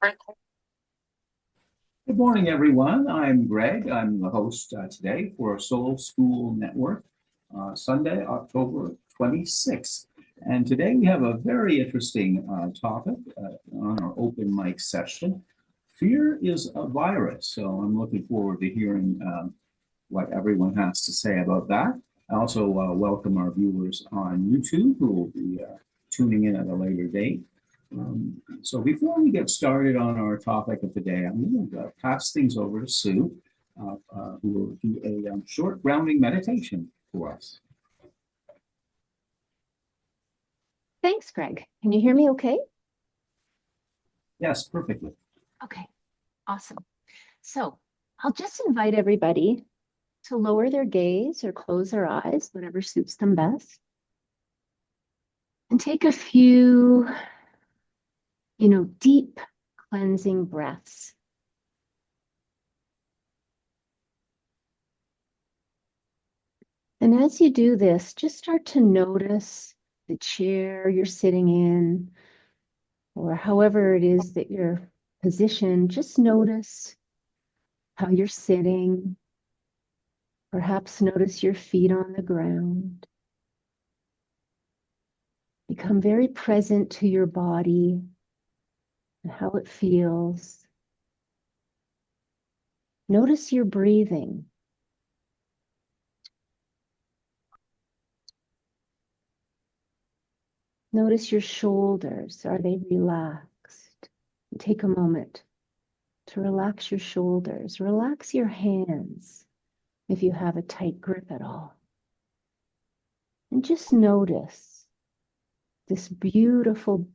Good morning, everyone. I'm Greg. I'm the host today for Soul School Network, Sunday, October 26th. And today we have a very interesting topic on our open mic session. Fear is a virus. So I'm looking forward to hearing what everyone has to say about that. I also welcome our viewers on YouTube who will be tuning in at a later date. So before we get started on our topic of the day, I'm going to pass things over to Sue, who will do a short grounding meditation for us. Thanks, Greg. Can you hear me okay? Yes, perfectly. Okay, awesome. So I'll just invite everybody to lower their gaze or close their eyes, whatever suits them best. And take a few, deep cleansing breaths. And as you do this, just start to notice the chair you're sitting in, or however it is that you're positioned. Just notice how you're sitting. Perhaps notice your feet on the ground. Become very present to your body and how it feels. Notice your breathing. Notice your shoulders. Are they relaxed? Take a moment to relax your shoulders. Relax your hands if you have a tight grip at all. And just notice this beautiful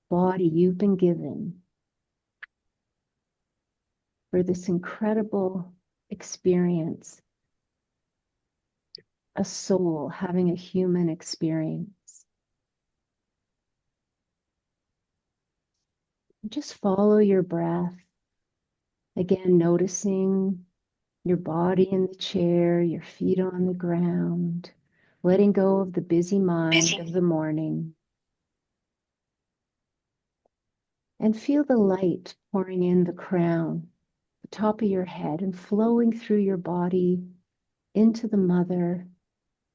body you've been given for this incredible experience, a soul having a human experience. Just follow your breath. Again, noticing your body in the chair, your feet on the ground, letting go of the busy mind of the morning. And feel the light pouring in the crown, the top of your head, and flowing through your body into the mother,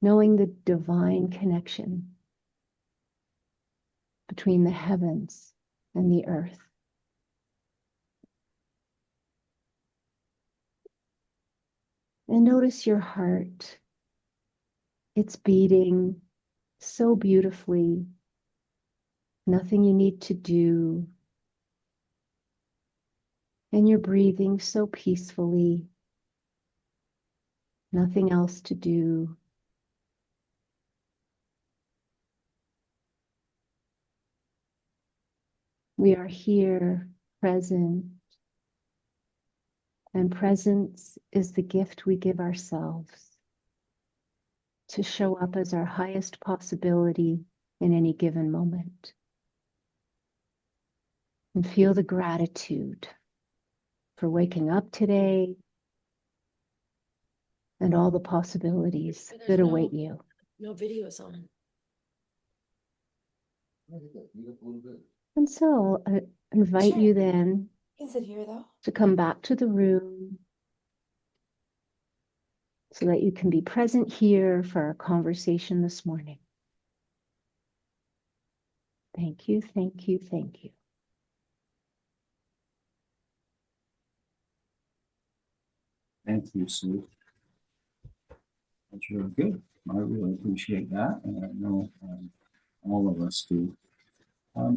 knowing the divine connection between the heavens and the earth. And notice your heart. It's beating so beautifully. Nothing you need to do. And you're breathing so peacefully. Nothing else to do. We are here, present. And presence is the gift we give ourselves to show up as our highest possibility in any given moment. And feel the gratitude for waking up today and all the possibilities that await you. No videos on. And so I invite you then Is it here though? to come back to the room so that you can be present here for our conversation this morning. Thank you, thank you, thank you. Thank you, Sue. That's really good. I really appreciate that, and I know all of us do.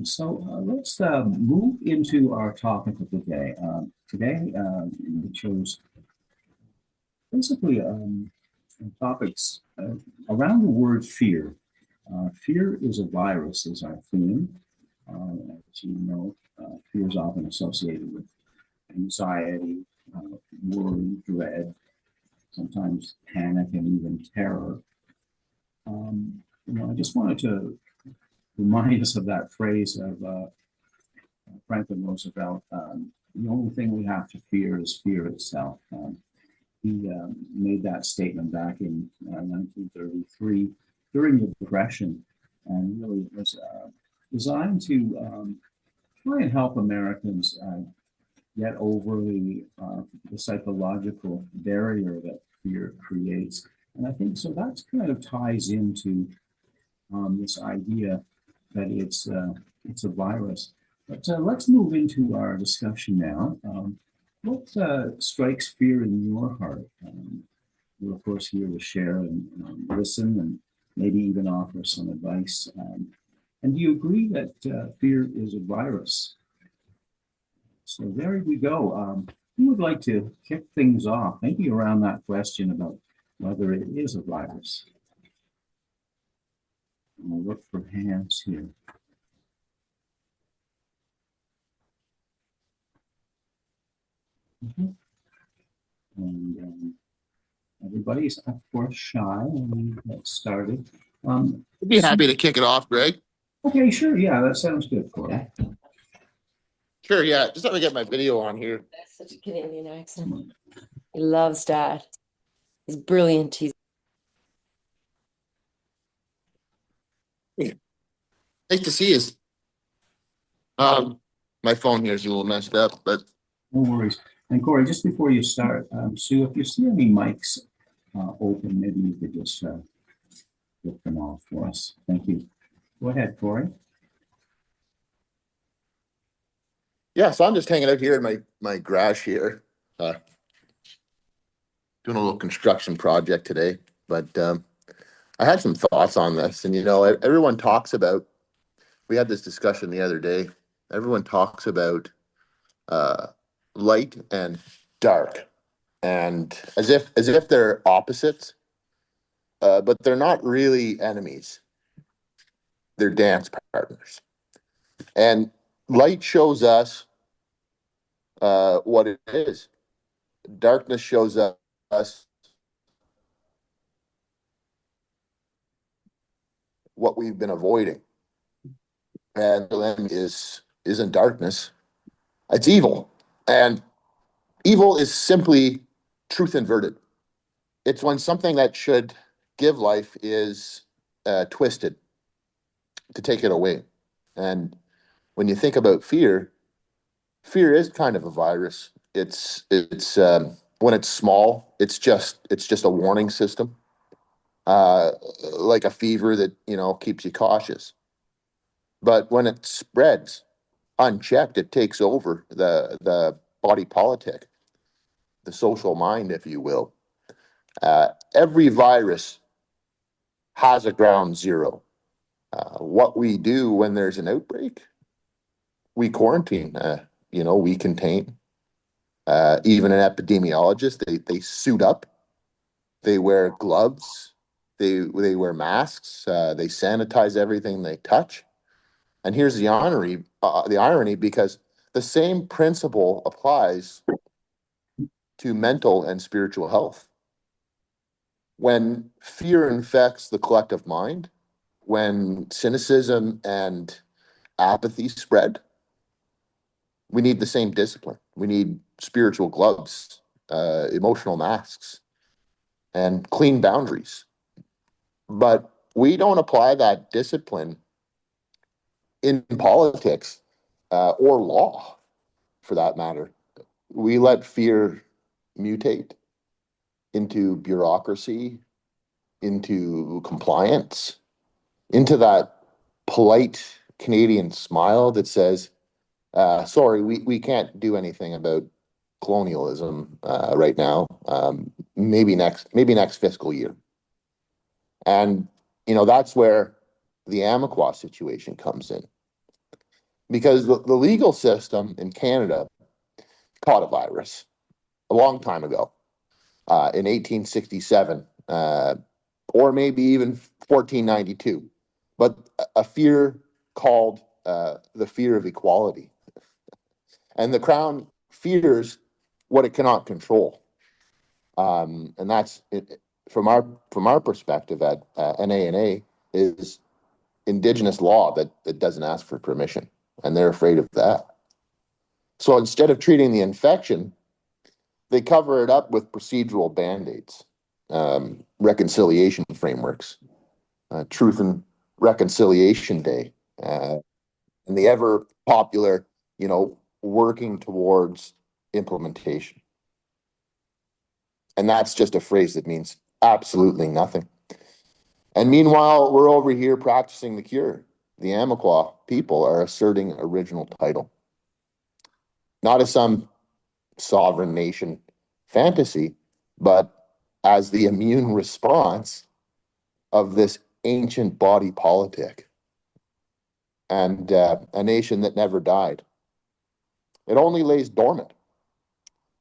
So let's move into our topic of the day. Today, we chose basically topics around the word fear. Fear is a virus, is our theme. As you know, fear is often associated with anxiety, worry, dread, sometimes panic, and even terror. I just wanted to remind us of that phrase of Franklin Roosevelt. The only thing we have to fear is fear itself. He made that statement back in 1933 during the Depression, and really was designed to try and help Americans get over the psychological barrier that fear creates. And I think so that kind of ties into this idea that it's a virus. But let's move into our discussion now. What strikes fear in your heart? We're of course here to share and listen and maybe even offer some advice. And do you agree that fear is a virus? So there we go. Who would like to kick things off? Maybe around that question about whether it is a virus. We'll look for hands here. And everybody's, of course, shy when we get started. I'd be happy to kick it off, Greg. Okay, sure. Yeah, that sounds good, Corey. Sure, yeah. Just let me get my video on here. That's such a Canadian accent. He loves Dad. He's brilliant. He's Nice to see you. My phone here is a little messed up, but No worries. And Corey, just before you start, Sue, if you see any mics open, maybe you could just get them off for us. Thank you. Go ahead, Corey. yeah, so I'm just hanging out here in my garage here, doing a little construction project today. But I had some thoughts on this, and everyone talks about. We had this discussion the other day. Everyone talks about light and dark, and as if they're opposites, but they're not really enemies. They're dance partners, and light shows us what it is. Darkness shows us what we've been avoiding, and isn't darkness. It's evil, and evil is simply truth inverted. It's when something that should give life is twisted to take it away. And when you think about fear is kind of a virus. It's when it's small, it's just a warning system, like a fever that keeps you cautious. But when it spreads unchecked, it takes over the body politic, the social mind, if you will. Every virus has a ground zero. What we do when there's an outbreak, we quarantine. We contain. Even an epidemiologist, they suit up, they wear gloves, they wear masks, they sanitize everything they touch. And here's the irony, because the same principle applies to mental and spiritual health. When fear infects the collective mind, when cynicism and apathy spread, we need the same discipline. We need spiritual gloves, emotional masks, and clean boundaries. But we don't apply that discipline in politics or law, for that matter. We let fear mutate into bureaucracy, into compliance, into that polite Canadian smile that says, sorry, we can't do anything about colonialism right now. Maybe next fiscal year. And that's where the Amiquah situation comes in, because the legal system in Canada caught a virus a long time ago, in 1867, or maybe even 1492, but a fear called the fear of equality. And the Crown fears what it cannot control. And that's it, from our perspective at NANA, is Indigenous law that doesn't ask for permission, and they're afraid of that. So instead of treating the infection, they cover it up with procedural band-aids, reconciliation frameworks, Truth and Reconciliation Day, and the ever popular working towards implementation. And that's just a phrase that means absolutely nothing. And meanwhile, we're over here practicing the cure. The Amaqua people are asserting original title, not as some sovereign nation fantasy, but as the immune response of this ancient body politic and a nation that never died. It only lays dormant,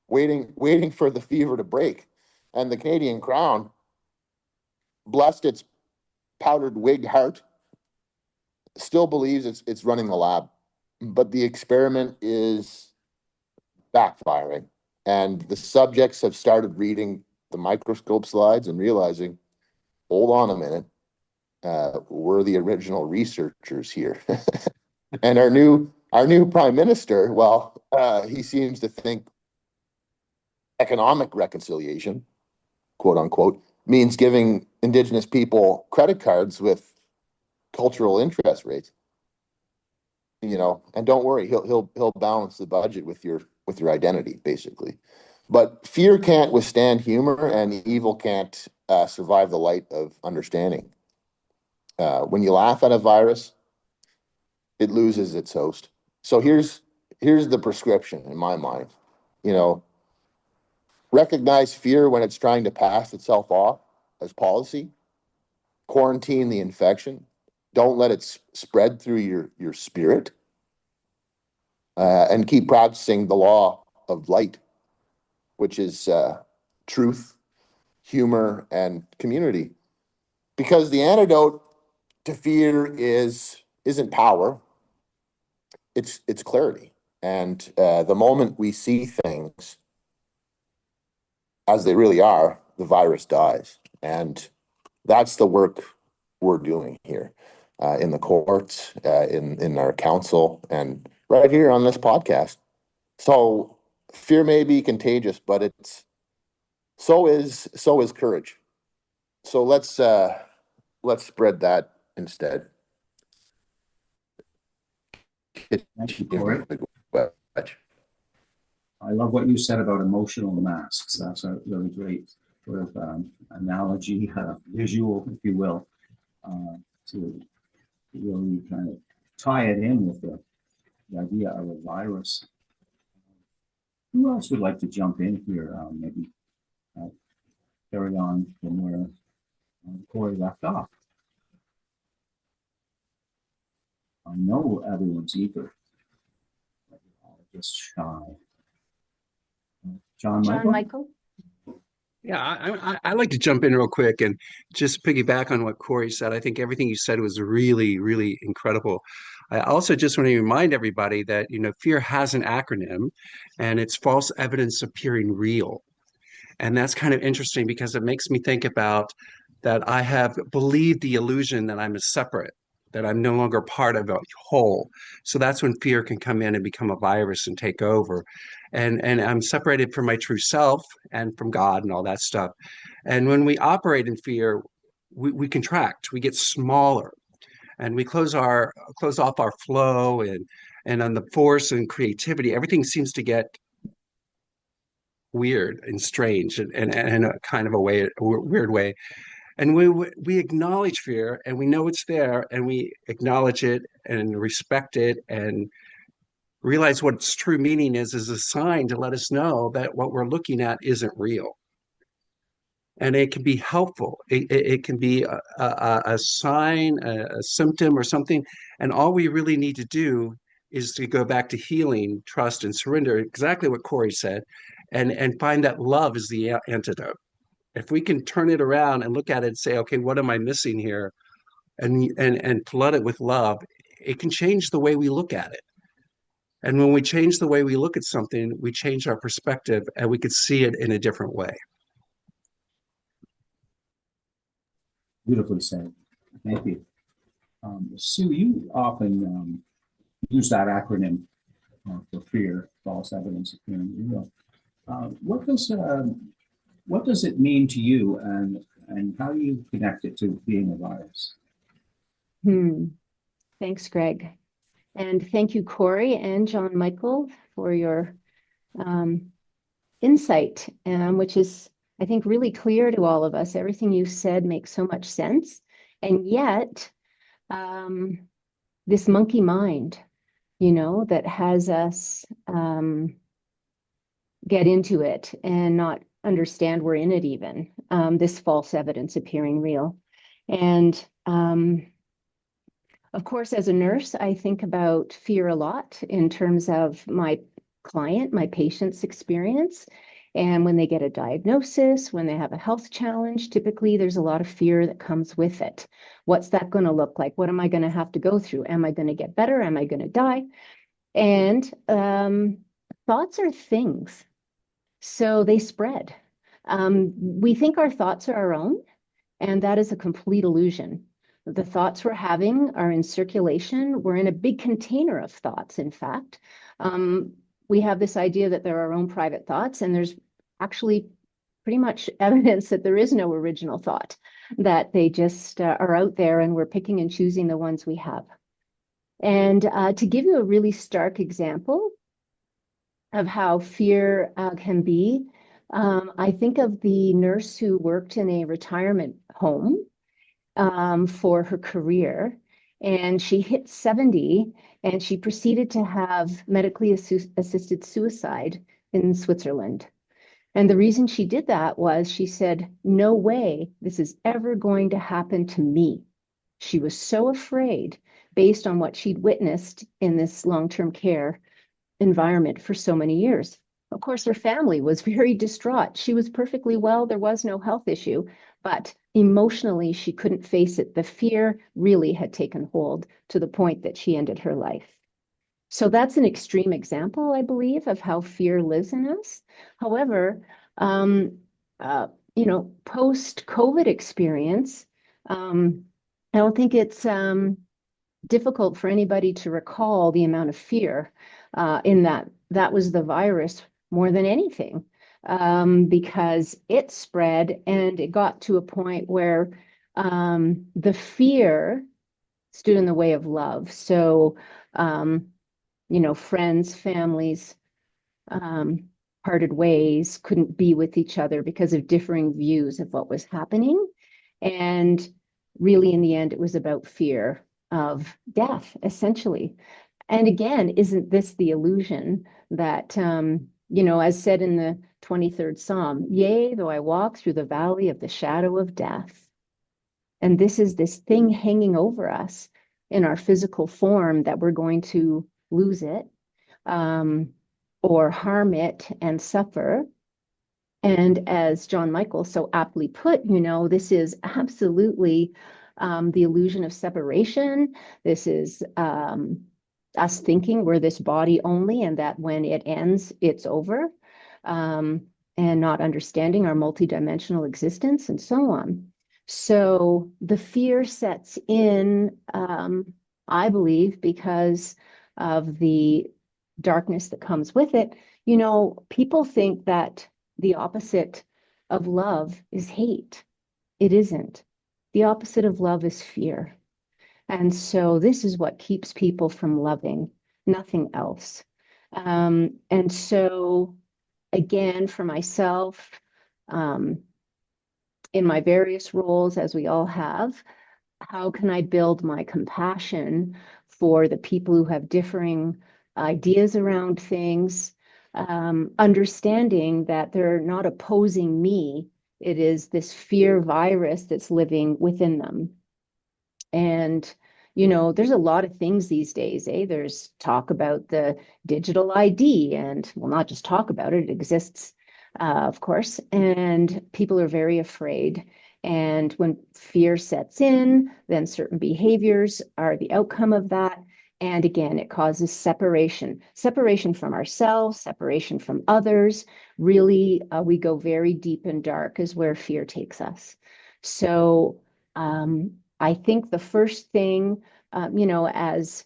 waiting for the fever to break. And the Canadian Crown, blessed its powdered wig heart, still believes it's running the lab. But the experiment is backfiring. And the subjects have started reading the microscope slides and realizing, hold on a minute, we're the original researchers here. And our new prime minister, well, he seems to think economic reconciliation, quote unquote, means giving Indigenous people credit cards with cultural interest rates. And don't worry, he'll balance the budget with your identity, basically. But fear can't withstand humor, and evil can't survive the light of understanding. When you laugh at a virus, it loses its host. So here's the prescription in my mind. Recognize fear when it's trying to pass itself off as policy. Quarantine the infection. Don't let it spread through your spirit. And keep practicing the law of light, which is truth, humor, and community. Because the antidote to fear isn't power, it's clarity. And the moment we see things as they really are, the virus dies. And that's the work we're doing here in the courts, in our council, and right here on this podcast. So fear may be contagious, but so is courage. So let's spread that instead. Thank you, Corey. I love what you said about emotional masks. That's a really great sort of analogy, visual, if you will, to really kind of tie it in with the idea of a virus. Who else would like to jump in here? Maybe carry on from where Corey left off. I know everyone's eager. Just shy. John Michael? Yeah, I like to jump in real quick and just piggyback on what Corey said. I think everything you said was really, really incredible. I also just want to remind everybody that, fear has an acronym, and it's false evidence appearing real. And that's kind of interesting because it makes me think about that I have believed the illusion that I'm a separate, that I'm no longer part of a whole. So that's when fear can come in and become a virus and take over. And I'm separated from my true self and from God and all that stuff. And when we operate in fear, we contract, we get smaller, and we close off our flow and on the force and creativity. Everything seems to get weird and strange and in a kind of a weird way. And we acknowledge fear, and we know it's there, and we acknowledge it and respect it and realize what its true meaning is a sign to let us know that what we're looking at isn't real. And it can be helpful. It can be a sign, a symptom or something. And all we really need to do is to go back to healing, trust, and surrender, exactly what Corey said, and find that love is the antidote. If we can turn it around and look at it and say, okay, what am I missing here? And flood it with love, it can change the way we look at it. And when we change the way we look at something, we change our perspective and we could see it in a different way. Beautifully said. Thank you. Sue, you often use that acronym for fear, false evidence appearing real. What does it mean to you, and how do you connect it to being a virus? Thanks, Greg. And thank you, Corey and John Michael, for your insight, which is, I think, really clear to all of us. Everything you said makes so much sense. And yet, this monkey mind, that has us get into it and not understand we're in it even, this false evidence appearing real. And of course, as a nurse, I think about fear a lot in terms of my client, my patient's experience. And when they get a diagnosis, when they have a health challenge, typically there's a lot of fear that comes with it. What's that going to look like? What am I going to have to go through? Am I going to get better? Am I going to die? And thoughts are things, so they spread. We think our thoughts are our own, and that is a complete illusion. The thoughts we're having are in circulation. We're in a big container of thoughts, in fact. We have this idea that they're our own private thoughts, and there's actually pretty much evidence that there is no original thought, that they just are out there and we're picking and choosing the ones we have. And to give you a really stark example of how fear can be, I think of the nurse who worked in a retirement home for her career, and she hit 70 and she proceeded to have medically assisted suicide in Switzerland. And the reason she did that was she said, no way this is ever going to happen to me. She was so afraid based on what she'd witnessed in this long-term care environment for so many years. Of course, her family was very distraught. She was perfectly well. There was no health issue, but emotionally, she couldn't face it. The fear really had taken hold to the point that she ended her life. So that's an extreme example, I believe, of how fear lives in us. However, post-COVID experience, I don't think it's difficult for anybody to recall the amount of fear in that was the virus more than anything, because it spread and it got to a point where the fear stood in the way of love. So, friends, families parted ways, couldn't be with each other because of differing views of what was happening. And really, in the end, it was about fear of death, essentially. And again, isn't this the illusion that, as said in the 23rd Psalm, yea, though I walk through the valley of the shadow of death. And this is this thing hanging over us in our physical form that we're going to lose it or harm it and suffer. And as John Michael so aptly put, this is absolutely the illusion of separation. This is us thinking we're this body only and that when it ends, it's over, and not understanding our multidimensional existence and so on. So the fear sets in, I believe, because of the darkness that comes with it. People think that the opposite of love is hate. It isn't. The opposite of love is fear. And so this is what keeps people from loving, nothing else. And so, again, for myself, in my various roles, as we all have, how can I build my compassion for the people who have differing ideas around things, understanding that they're not opposing me. It is this fear virus that's living within them. And, there's a lot of things these days, There's talk about the digital ID and, well, not just talk about it, it exists, of course, and people are very afraid. And when fear sets in, then certain behaviors are the outcome of that. And again, it causes separation from ourselves, separation from others. Really, we go very deep and dark is where fear takes us. So I think the first thing, as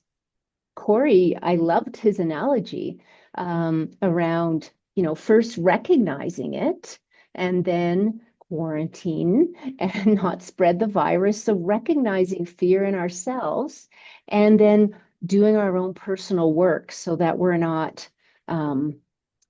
Corey, I loved his analogy around, first recognizing it and then quarantine and not spread the virus. So recognizing fear in ourselves and then doing our own personal work so that we're not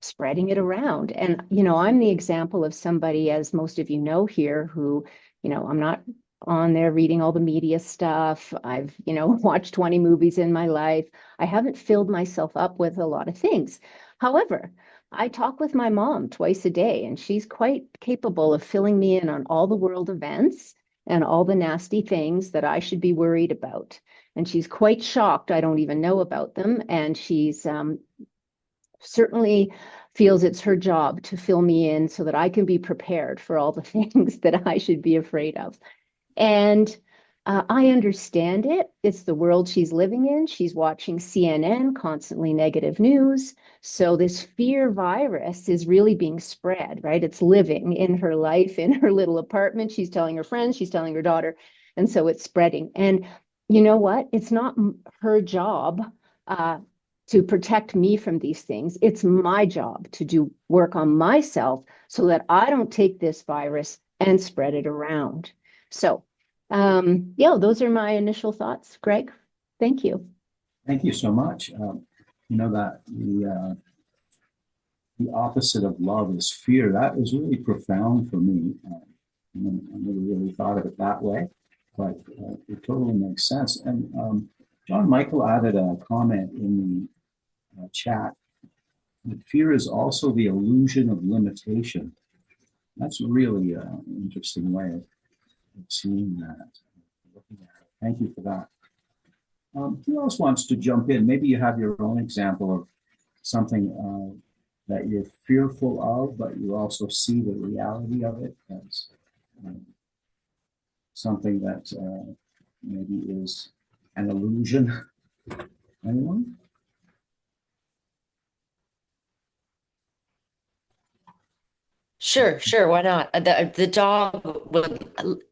spreading it around. And, I'm the example of somebody, as most of you know here, who, I'm not on there reading all the media stuff. I've, watched 20 movies in my life. I haven't filled myself up with a lot of things. However, I talk with my mom twice a day, and she's quite capable of filling me in on all the world events and all the nasty things that I should be worried about. And she's quite shocked I don't even know about them. And she's certainly feels it's her job to fill me in so that I can be prepared for all the things that I should be afraid of. And I understand it. It's the world she's living in. She's watching CNN, constantly negative news. So this fear virus is really being spread, right? It's living in her life, in her little apartment. She's telling her friends, she's telling her daughter. And so it's spreading. And you know what? It's not her job to protect me from these things. It's my job to do work on myself so that I don't take this virus and spread it around. So, those are my initial thoughts. Greg, thank you. Thank you so much. That the opposite of love is fear. That is really profound for me. I never really thought of it that way, but it totally makes sense. And John Michael added a comment in the chat that fear is also the illusion of limitation. That's really an interesting way of seeing that, looking at it. Thank you for that. Who else wants to jump in? Maybe you have your own example of something that you're fearful of, but you also see the reality of it as something that maybe is an illusion. Anyone? Sure, sure. Why not? The dog would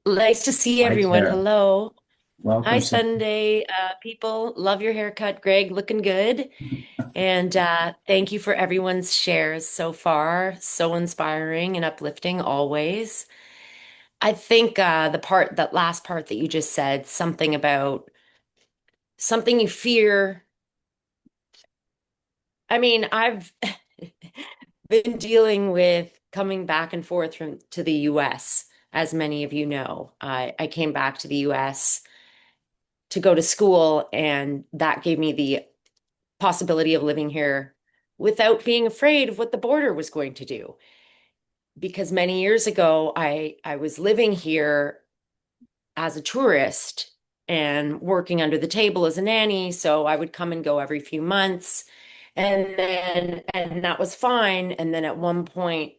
nice to see Hi, everyone. Tara. Hello. Hi, Welcome. Sunday people. Love your haircut, Greg. Looking good. And thank you for everyone's shares so far. So inspiring and uplifting always. I think that last part that you just said, something about something you fear. I mean, I've been dealing with coming back and forth to the US, as many of you know. I came back to the US to go to school, and that gave me the possibility of living here without being afraid of what the border was going to do. Because many years ago, I was living here as a tourist and working under the table as a nanny. So I would come and go every few months. And that was fine. And then at one point,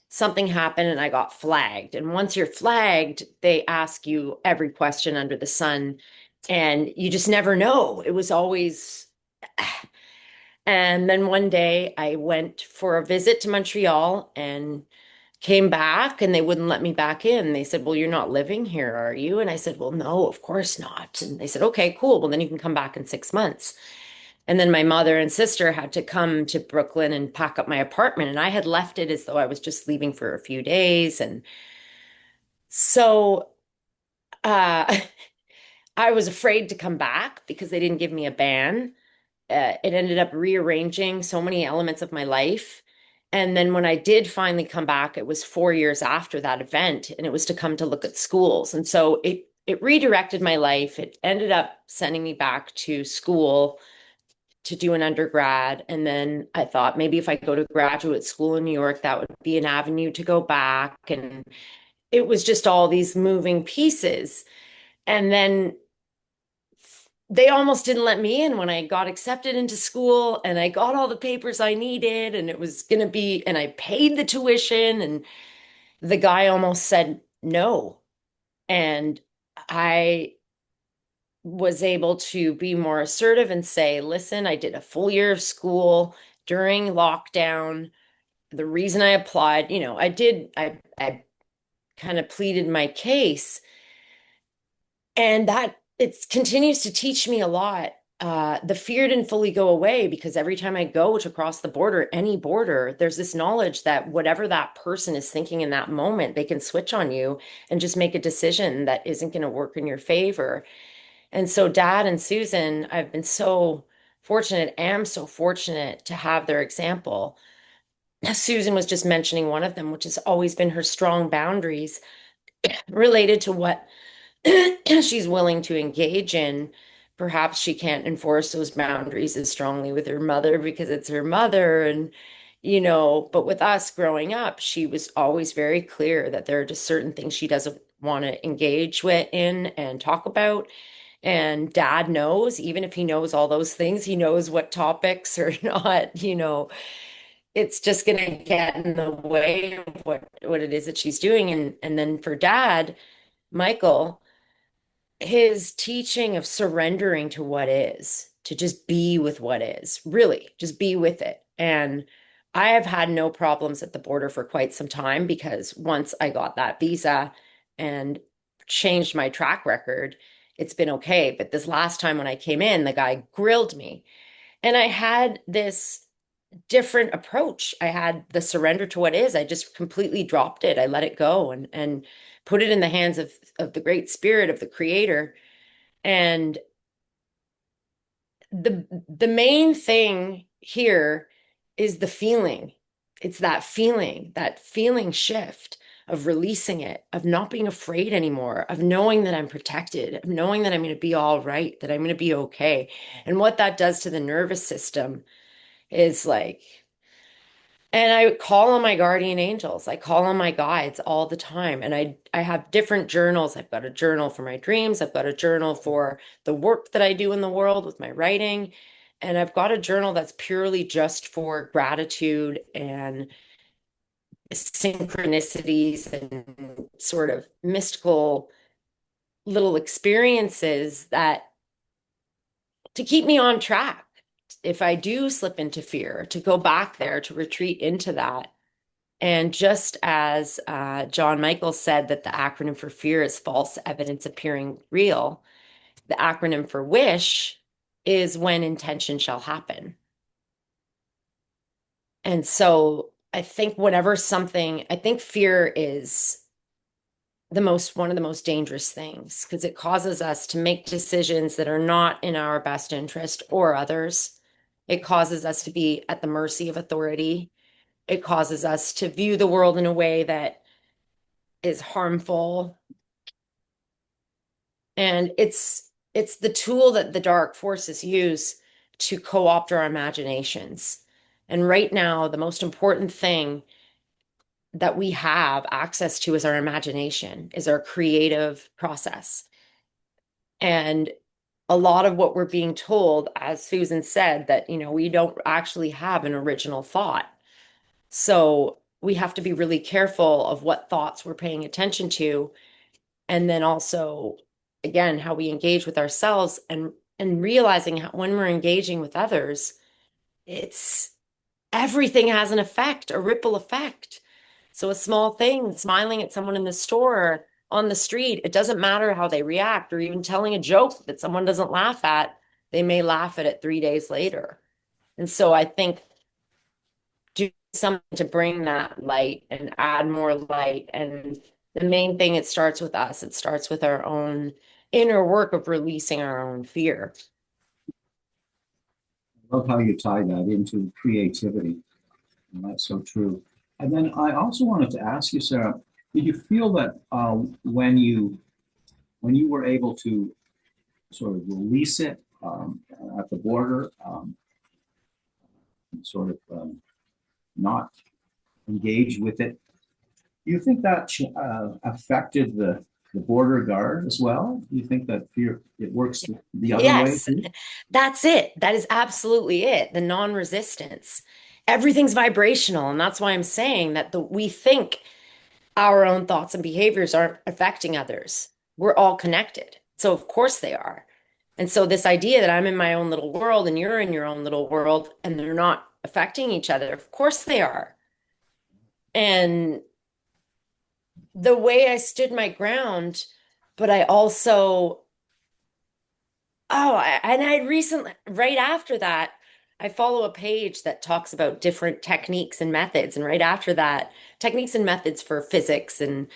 something happened and I got flagged. And once you're flagged, they ask you every question under the sun. And you just never know. It was always. And then one day I went for a visit to Montreal and came back and they wouldn't let me back in. They said, "Well, you're not living here, are you?" And I said, "Well, no, of course not." And they said, "Okay, cool. Well, then you can come back in 6 months." And then my mother and sister had to come to Brooklyn and pack up my apartment. And I had left it as though I was just leaving for a few days. And so uh, I was afraid to come back because they didn't give me a ban. It ended up rearranging so many elements of my life. And then when I did finally come back, it was 4 years after that event, and it was to come to look at schools. And so it redirected my life. It ended up sending me back to school to do an undergrad. And then I thought maybe if I go to graduate school in New York, that would be an avenue to go back. And it was just all these moving pieces. And then they almost didn't let me in when I got accepted into school and I got all the papers I needed and it was going to be, and I paid the tuition and the guy almost said no. And I was able to be more assertive and say, "Listen, I did a full year of school during lockdown. The reason I applied, I kind of pleaded my case." And that it continues to teach me a lot. The fear didn't fully go away because every time I go to cross the border, any border, there's this knowledge that whatever that person is thinking in that moment, they can switch on you and just make a decision that isn't going to work in your favor. And so Dad and Susan, I've been so fortunate, am so fortunate to have their example. Susan was just mentioning one of them, which has always been her strong boundaries related to what she's willing to engage in. Perhaps she can't enforce those boundaries as strongly with her mother because it's her mother. And, but with us growing up, she was always very clear that there are just certain things she doesn't want to engage with in and talk about. And Dad knows, even if he knows all those things, he knows what topics are not, it's just going to get in the way of what it is that she's doing. And then for Dad, Michael, his teaching of surrendering to what is, to just be with what is, really, just be with it. And I have had no problems at the border for quite some time because once I got that visa and changed my track record, it's been okay. But this last time when I came in, the guy grilled me. And I had this different approach. I had the surrender to what is. I just completely dropped it. I let it go and put it in the hands of the great spirit of the creator. And the main thing here is the feeling. It's that feeling shift of releasing it, of not being afraid anymore, of knowing that I'm protected, of knowing that I'm going to be all right, that I'm going to be okay. And what that does to the nervous system is like, and I call on my guardian angels. I call on my guides all the time. And I have different journals. I've got a journal for my dreams. I've got a journal for the work that I do in the world with my writing. And I've got a journal that's purely just for gratitude and synchronicities and sort of mystical little experiences that to keep me on track. If I do slip into fear, to go back there, to retreat into that. And just as John Michael said that the acronym for fear is false evidence appearing real, the acronym for wish is when intention shall happen. And so I think I think fear is one of the most dangerous things because it causes us to make decisions that are not in our best interest or others. It causes us to be at the mercy of authority. It causes us to view the world in a way that is harmful. And it's the tool that the dark forces use to co-opt our imaginations. And right now, the most important thing that we have access to is our imagination, is our creative process. And a lot of what we're being told, as Susan said, that, we don't actually have an original thought. So we have to be really careful of what thoughts we're paying attention to. And then also, again, how we engage with ourselves and realizing when we're engaging with others, it's everything has an effect, a ripple effect. So a small thing, smiling at someone in the store or on the street, it doesn't matter how they react, or even telling a joke that someone doesn't laugh at, they may laugh at it 3 days later. And so I think do something to bring that light and add more light. And the main thing, it starts with us. It starts with our own inner work of releasing our own fear. I love how you tie that into creativity. And that's so true. And then I also wanted to ask you, Sarah, did you feel that when you were able to sort of release it at the border, sort of not engage with it, do you think that affected the border guard as well? Do you think that fear, it works the other way Yes, too? that's it. That is absolutely it. The non-resistance. Everything's vibrational. And that's why I'm saying that we think our own thoughts and behaviors aren't affecting others. We're all connected. So of course they are. And so this idea that I'm in my own little world and you're in your own little world and they're not affecting each other, of course they are. And the way I stood my ground, but I also, and I recently, right after that, I follow a page that talks about different techniques and methods. And right after that, techniques and methods for physics and,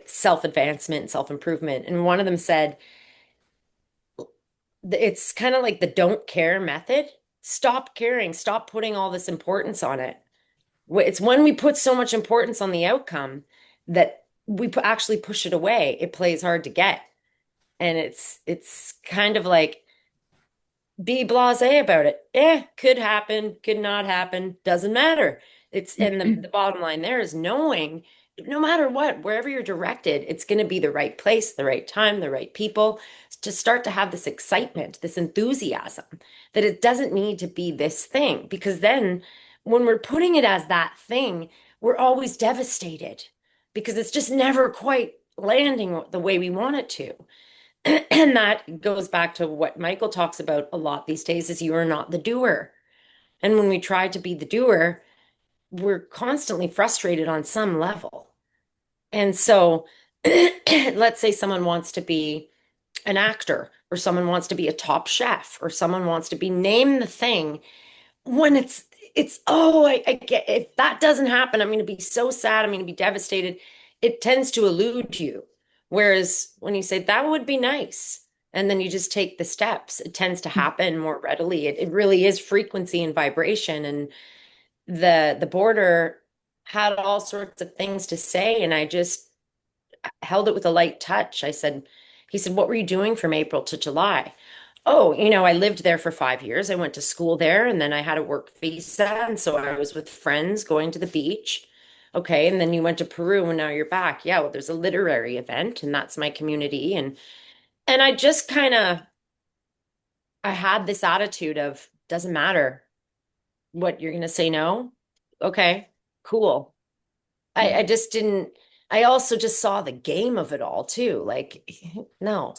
self-advancement, self-improvement. And one of them said, it's kind of like the don't care method. Stop caring, stop putting all this importance on it. It's when we put so much importance on the outcome that we actually push it away. It plays hard to get. And it's kind of like be blasé about it. Could happen, could not happen, doesn't matter. It's and the bottom line there is knowing no matter what, wherever you're directed, it's going to be the right place, the right time, the right people to start to have this excitement, this enthusiasm that it doesn't need to be this thing. Because then when we're putting it as that thing, we're always devastated because it's just never quite landing the way we want it to. And that goes back to what Michael talks about a lot these days is you are not the doer. And when we try to be the doer, we're constantly frustrated on some level. And so let's say someone wants to be an actor or someone wants to be a top chef or someone wants to be name the thing when it's oh I get if that doesn't happen, I'm going to be so sad, I'm going to be devastated. It tends to elude you. Whereas when you say that would be nice, and then you just take the steps, it tends to happen more readily. It really is frequency and vibration. And the border had all sorts of things to say, and I just held it with a light touch. He said, what were you doing from April to July? Oh, I lived there for 5 years. I went to school there and then I had a work visa. And so I was with friends going to the beach. Okay. And then you went to Peru and now you're back. Yeah. Well, there's a literary event and that's my community. And I just I had this attitude of doesn't matter what you're going to say no. Okay, cool. I just didn't, I also just saw the game of it all too. Like, no.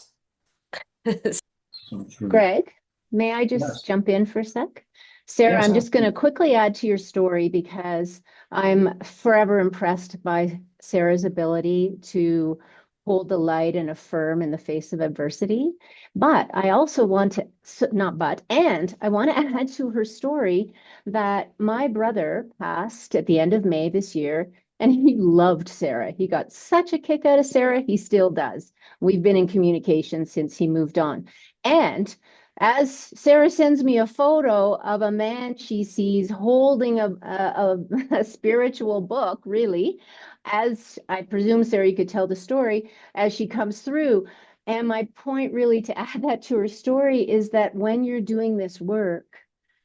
So true. Greg, may I Yes. just jump in for a sec? Sarah, Yes, I'm just going to absolutely. quickly add to your story because I'm forever impressed by Sarah's ability to hold the light and affirm in the face of adversity. But I also want to, not but, and I want to add to her story that my brother passed at the end of May this year, and he loved Sarah. He got such a kick out of Sarah. He still does. We've been in communication since he moved on. And as Sarah sends me a photo of a man she sees holding a spiritual book, really, as I presume, Sarah, you could tell the story as she comes through. And my point really to add that to her story is that when you're doing this work,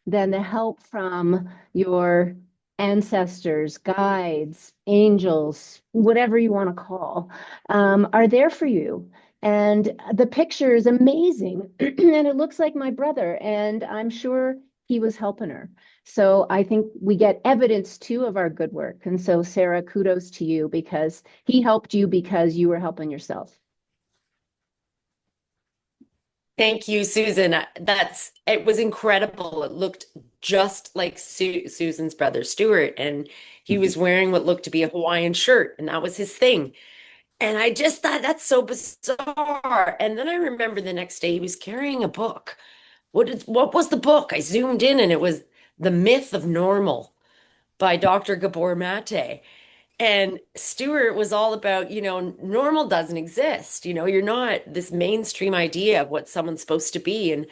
then the help from your ancestors, guides, angels, whatever you want to call, are there for you. And the picture is amazing. And it looks like my brother, and I'm sure he was helping her. So I think we get evidence too of our good work. And so, Sarah, kudos to you because he helped you because you were helping yourself. Thank you, Susan. It was incredible. It looked just like Susan's brother, Stuart, and he was wearing what looked to be a Hawaiian shirt, and that was his thing. And I just thought that's so bizarre. And then I remember the next day he was carrying a book. What was the book? I zoomed in and it was The Myth of Normal by Dr. Gabor Mate. And Stuart was all about, normal doesn't exist. You're not this mainstream idea of what someone's supposed to be.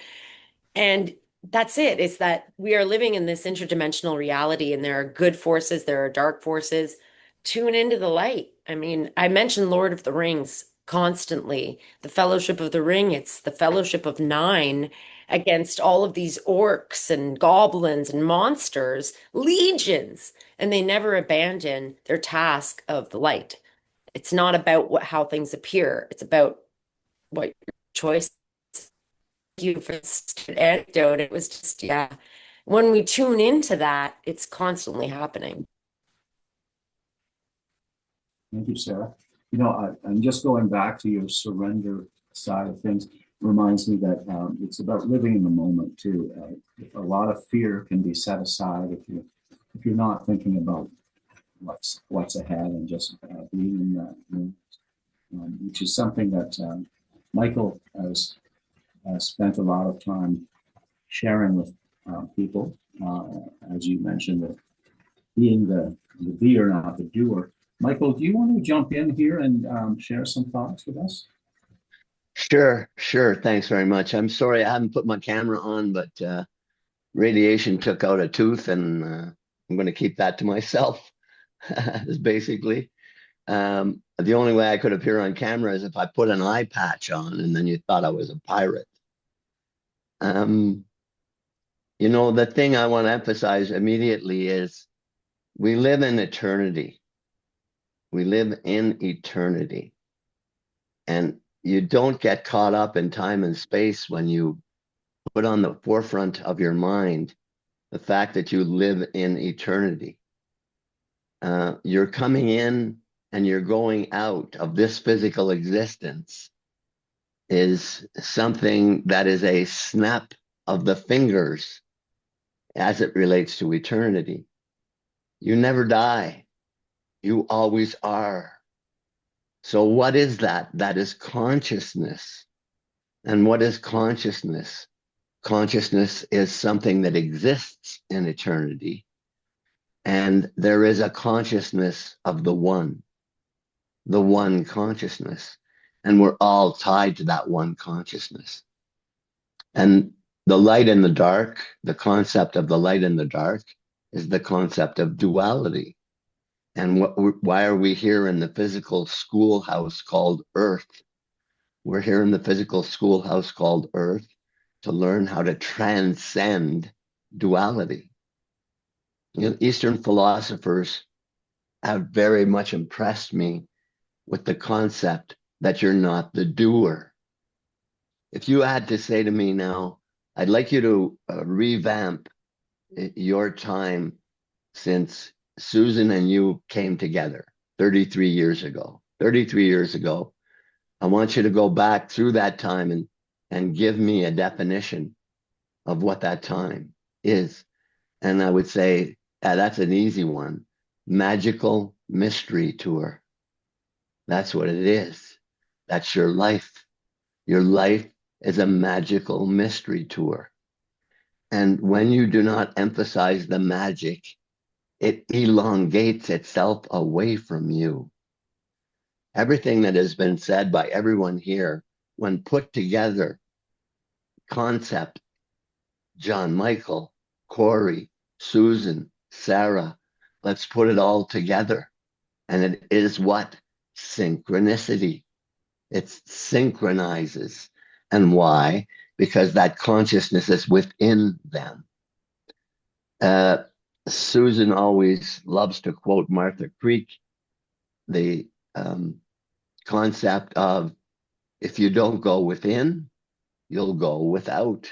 And that's it. It's that we are living in this interdimensional reality and there are good forces, there are dark forces. Tune into the light. I mean, I mentioned Lord of the Rings constantly. The Fellowship of the Ring, it's the Fellowship of Nine against all of these orcs and goblins and monsters, legions, and they never abandon their task of the light. It's not about how things appear. It's about what your choice. You for this anecdote. It was just, yeah. When we tune into that, it's constantly happening. Thank you, Sarah. I'm just going back to your surrender side of things. Reminds me that it's about living in the moment too. A lot of fear can be set aside if you're not thinking about what's ahead and just being in that moment, which is something that Michael has spent a lot of time sharing with people, as you mentioned, that being the beer, not the doer. Michael, do you want to jump in here and share some thoughts with us? Sure, sure. Thanks very much. I'm sorry I haven't put my camera on, but radiation took out a tooth, and I'm going to keep that to myself. Is basically the only way I could appear on camera is if I put an eye patch on, and then you thought I was a pirate. Um, the thing I want to emphasize immediately is we live in eternity. We live in eternity, and you don't get caught up in time and space when you put on the forefront of your mind the fact that you live in eternity. You're coming in and you're going out of this physical existence is something that is a snap of the fingers as it relates to eternity. You never die. You always are. So what is that? That is consciousness. And what is consciousness? Consciousness is something that exists in eternity. And there is a consciousness of the one consciousness. And we're all tied to that one consciousness. And the light and the dark, the concept of the light and the dark is the concept of duality. And why are we here in the physical schoolhouse called Earth? We're here in the physical schoolhouse called Earth to learn how to transcend duality. Eastern philosophers have very much impressed me with the concept that you're not the doer. If you had to say to me now, I'd like you to revamp your time since Susan and you came together 33 years ago. 33 years ago, I want you to go back through that time and give me a definition of what that time is. And I would say, that's an easy one. Magical mystery tour. That's what it is. That's your life. Your life is a magical mystery tour. And when you do not emphasize the magic, it elongates itself away from you. Everything that has been said by everyone here, when put together, concept, John Michael, Corey, Susan, Sarah, let's put it all together. And it is what? Synchronicity. It synchronizes. And why? Because that consciousness is within them. Susan always loves to quote Martha Creek, the concept of if you don't go within, you'll go without.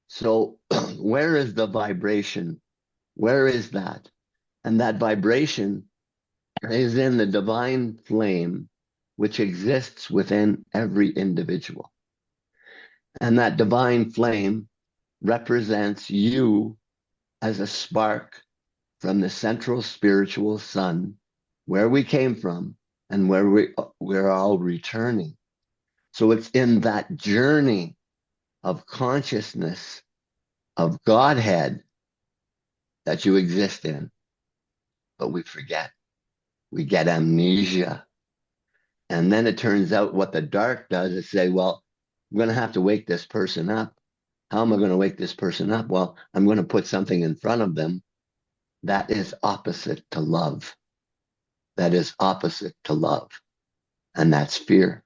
So where is the vibration? Where is that? And that vibration is in the divine flame, which exists within every individual. And that divine flame represents you as a spark from the central spiritual sun, where we came from and where we're all returning. So it's in that journey of consciousness of Godhead that you exist in. But we forget. We get amnesia. And then it turns out what the dark does is say, well, I'm going to have to wake this person up. How am I going to wake this person up? Well, I'm going to put something in front of them that is opposite to love. That is opposite to love. And that's fear.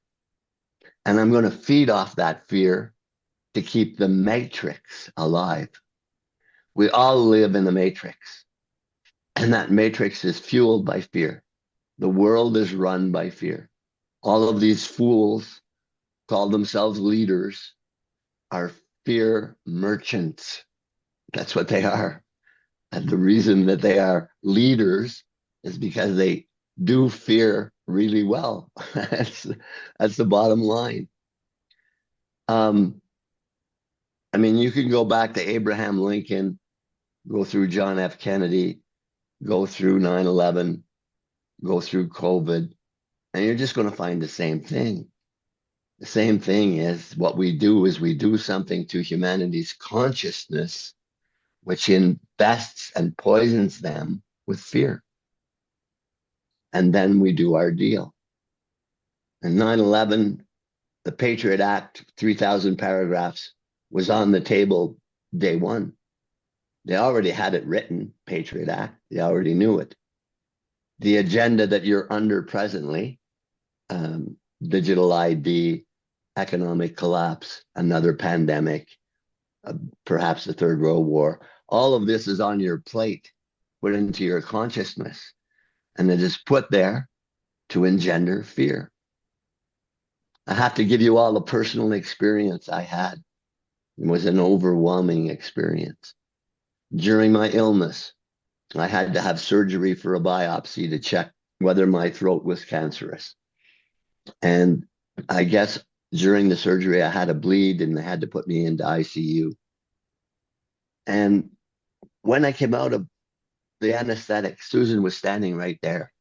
And I'm going to feed off that fear to keep the matrix alive. We all live in the matrix. And that matrix is fueled by fear. The world is run by fear. All of these fools call themselves leaders are fear merchants. That's what they are. And the reason that they are leaders is because they do fear really well. That's the bottom line. I mean, you can go back to Abraham Lincoln, go through John F. Kennedy, go through 9/11, go through COVID, and you're just going to find the same thing. The same thing is what we do is we do something to humanity's consciousness, which invests and poisons them with fear. And then we do our deal. And 9/11 the Patriot Act, 3,000 paragraphs, was on the table day one. They already had it written, Patriot Act. They already knew it. The agenda that you're under presently, digital ID, economic collapse, another pandemic, perhaps the Third World War, all of this is on your plate, put into your consciousness. And it is put there to engender fear. I have to give you all a personal experience I had. It was an overwhelming experience. During my illness, I had to have surgery for a biopsy to check whether my throat was cancerous. And I guess during the surgery, I had a bleed and they had to put me into ICU. And when I came out of the anesthetic, Susan was standing right there.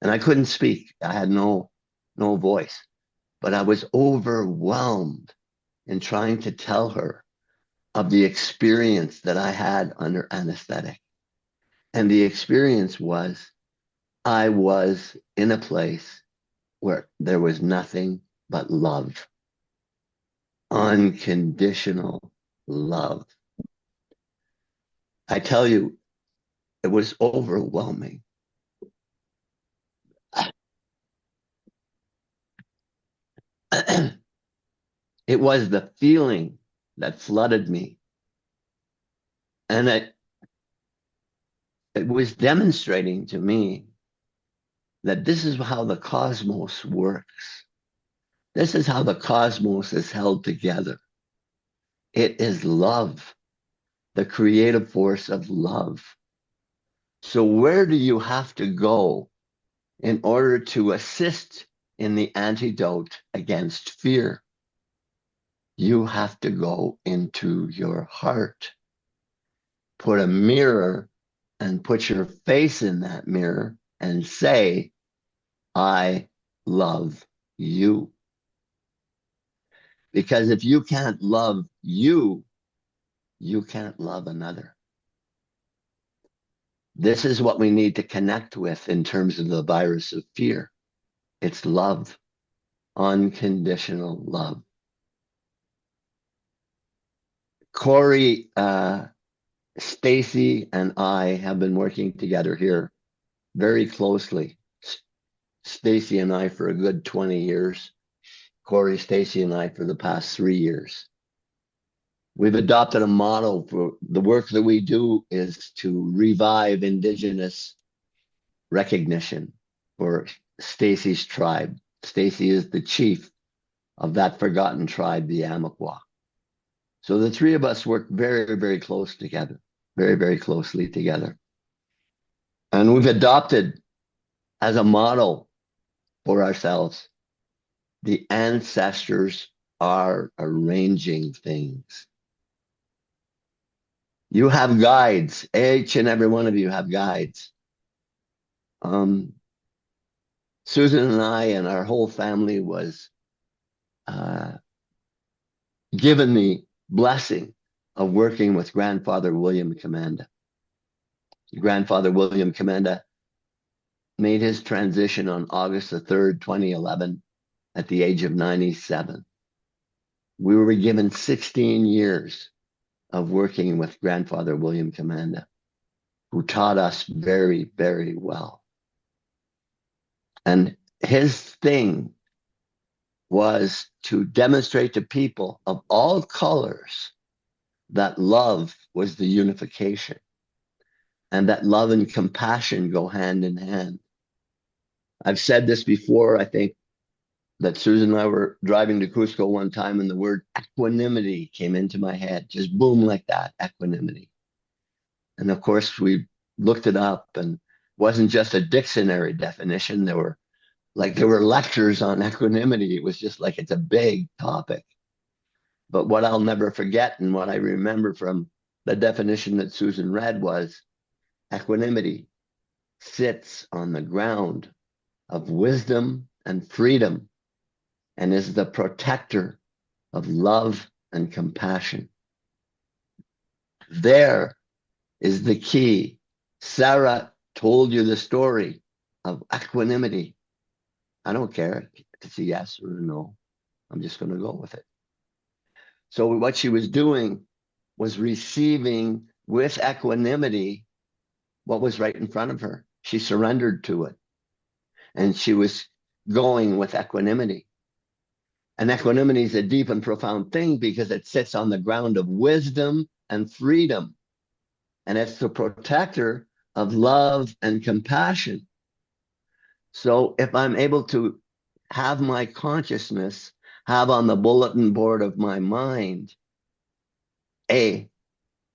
And I couldn't speak. I had no voice. But I was overwhelmed in trying to tell her of the experience that I had under anesthetic. And the experience was, I was in a place where there was nothing but love. Unconditional love. I tell you, it was overwhelming. It was the feeling that flooded me. And it was demonstrating to me that this is how the cosmos works. This is how the cosmos is held together. It is love, the creative force of love. So where do you have to go in order to assist in the antidote against fear? You have to go into your heart. Put a mirror and put your face in that mirror and say, I love you. Because if you can't love you, you can't love another. This is what we need to connect with in terms of the virus of fear. It's love, unconditional love. Corey, Stacy, and I have been working together here very closely. Stacy and I for a good 20 years. Corey, Stacy, and I for the past 3 years. We've adopted a model for the work that we do is to revive Indigenous recognition for Stacy's tribe. Stacy is the chief of that forgotten tribe, the Amaqua. So the three of us work very, very close together, very, very closely together. And we've adopted as a model for ourselves, the ancestors are arranging things. You have guides. Each and every one of you have guides. Susan and I and our whole family was given the blessing of working with Grandfather William Commanda. Grandfather William Commanda made his transition on August the 3rd, 2011, at the age of 97. We were given 16 years of working with Grandfather William Commanda, who taught us very, very well. And his thing was to demonstrate to people of all colors that love was the unification and that love and compassion go hand in hand. I've said this before. I think that Susan and I were driving to Cusco one time and the word equanimity came into my head, just boom like that, equanimity. And of course, we looked it up and it wasn't just a dictionary definition. There were lectures on equanimity. It was just like, it's a big topic. But what I'll never forget and what I remember from the definition that Susan read was equanimity sits on the ground of wisdom and freedom and is the protector of love and compassion. There is the key. Sarah told you the story of equanimity. I don't care if it's a yes or a no. I'm just going to go with it. So what she was doing was receiving with equanimity what was right in front of her. She surrendered to it. And she was going with equanimity. And equanimity is a deep and profound thing because it sits on the ground of wisdom and freedom. And it's the protector of love and compassion. So if I'm able to have my consciousness have on the bulletin board of my mind, A,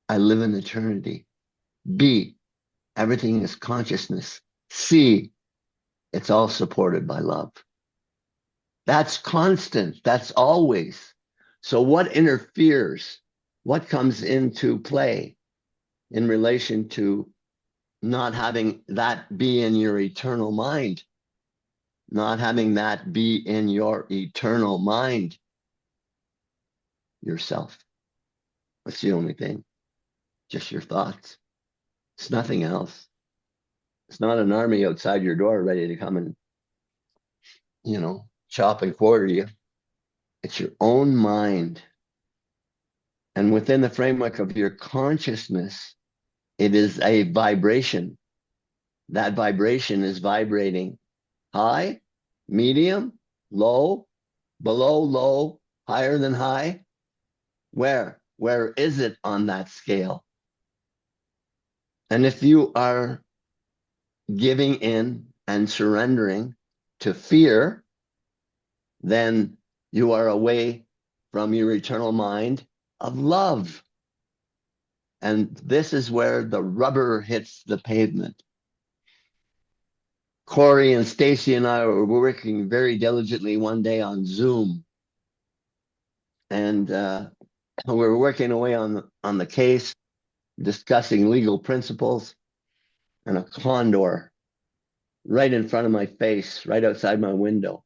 I live in eternity. B, everything is consciousness. C, it's all supported by love. That's constant. That's always. So what interferes? What comes into play in relation to not having that be in your eternal mind? Not having that be in your eternal mind? Yourself. That's the only thing. Just your thoughts. It's nothing else. It's not an army outside your door ready to come and, chop and quarter you. It's your own mind. And within the framework of your consciousness, it is a vibration. That vibration is vibrating high, medium, low, below low, higher than high. Where? Where is it on that scale? And if you are giving in and surrendering to fear, then you are away from your eternal mind of love. And this is where the rubber hits the pavement. Corey and Stacy and I were working very diligently one day on Zoom. And we were working away on the case, discussing legal principles, and a condor right in front of my face, right outside my window.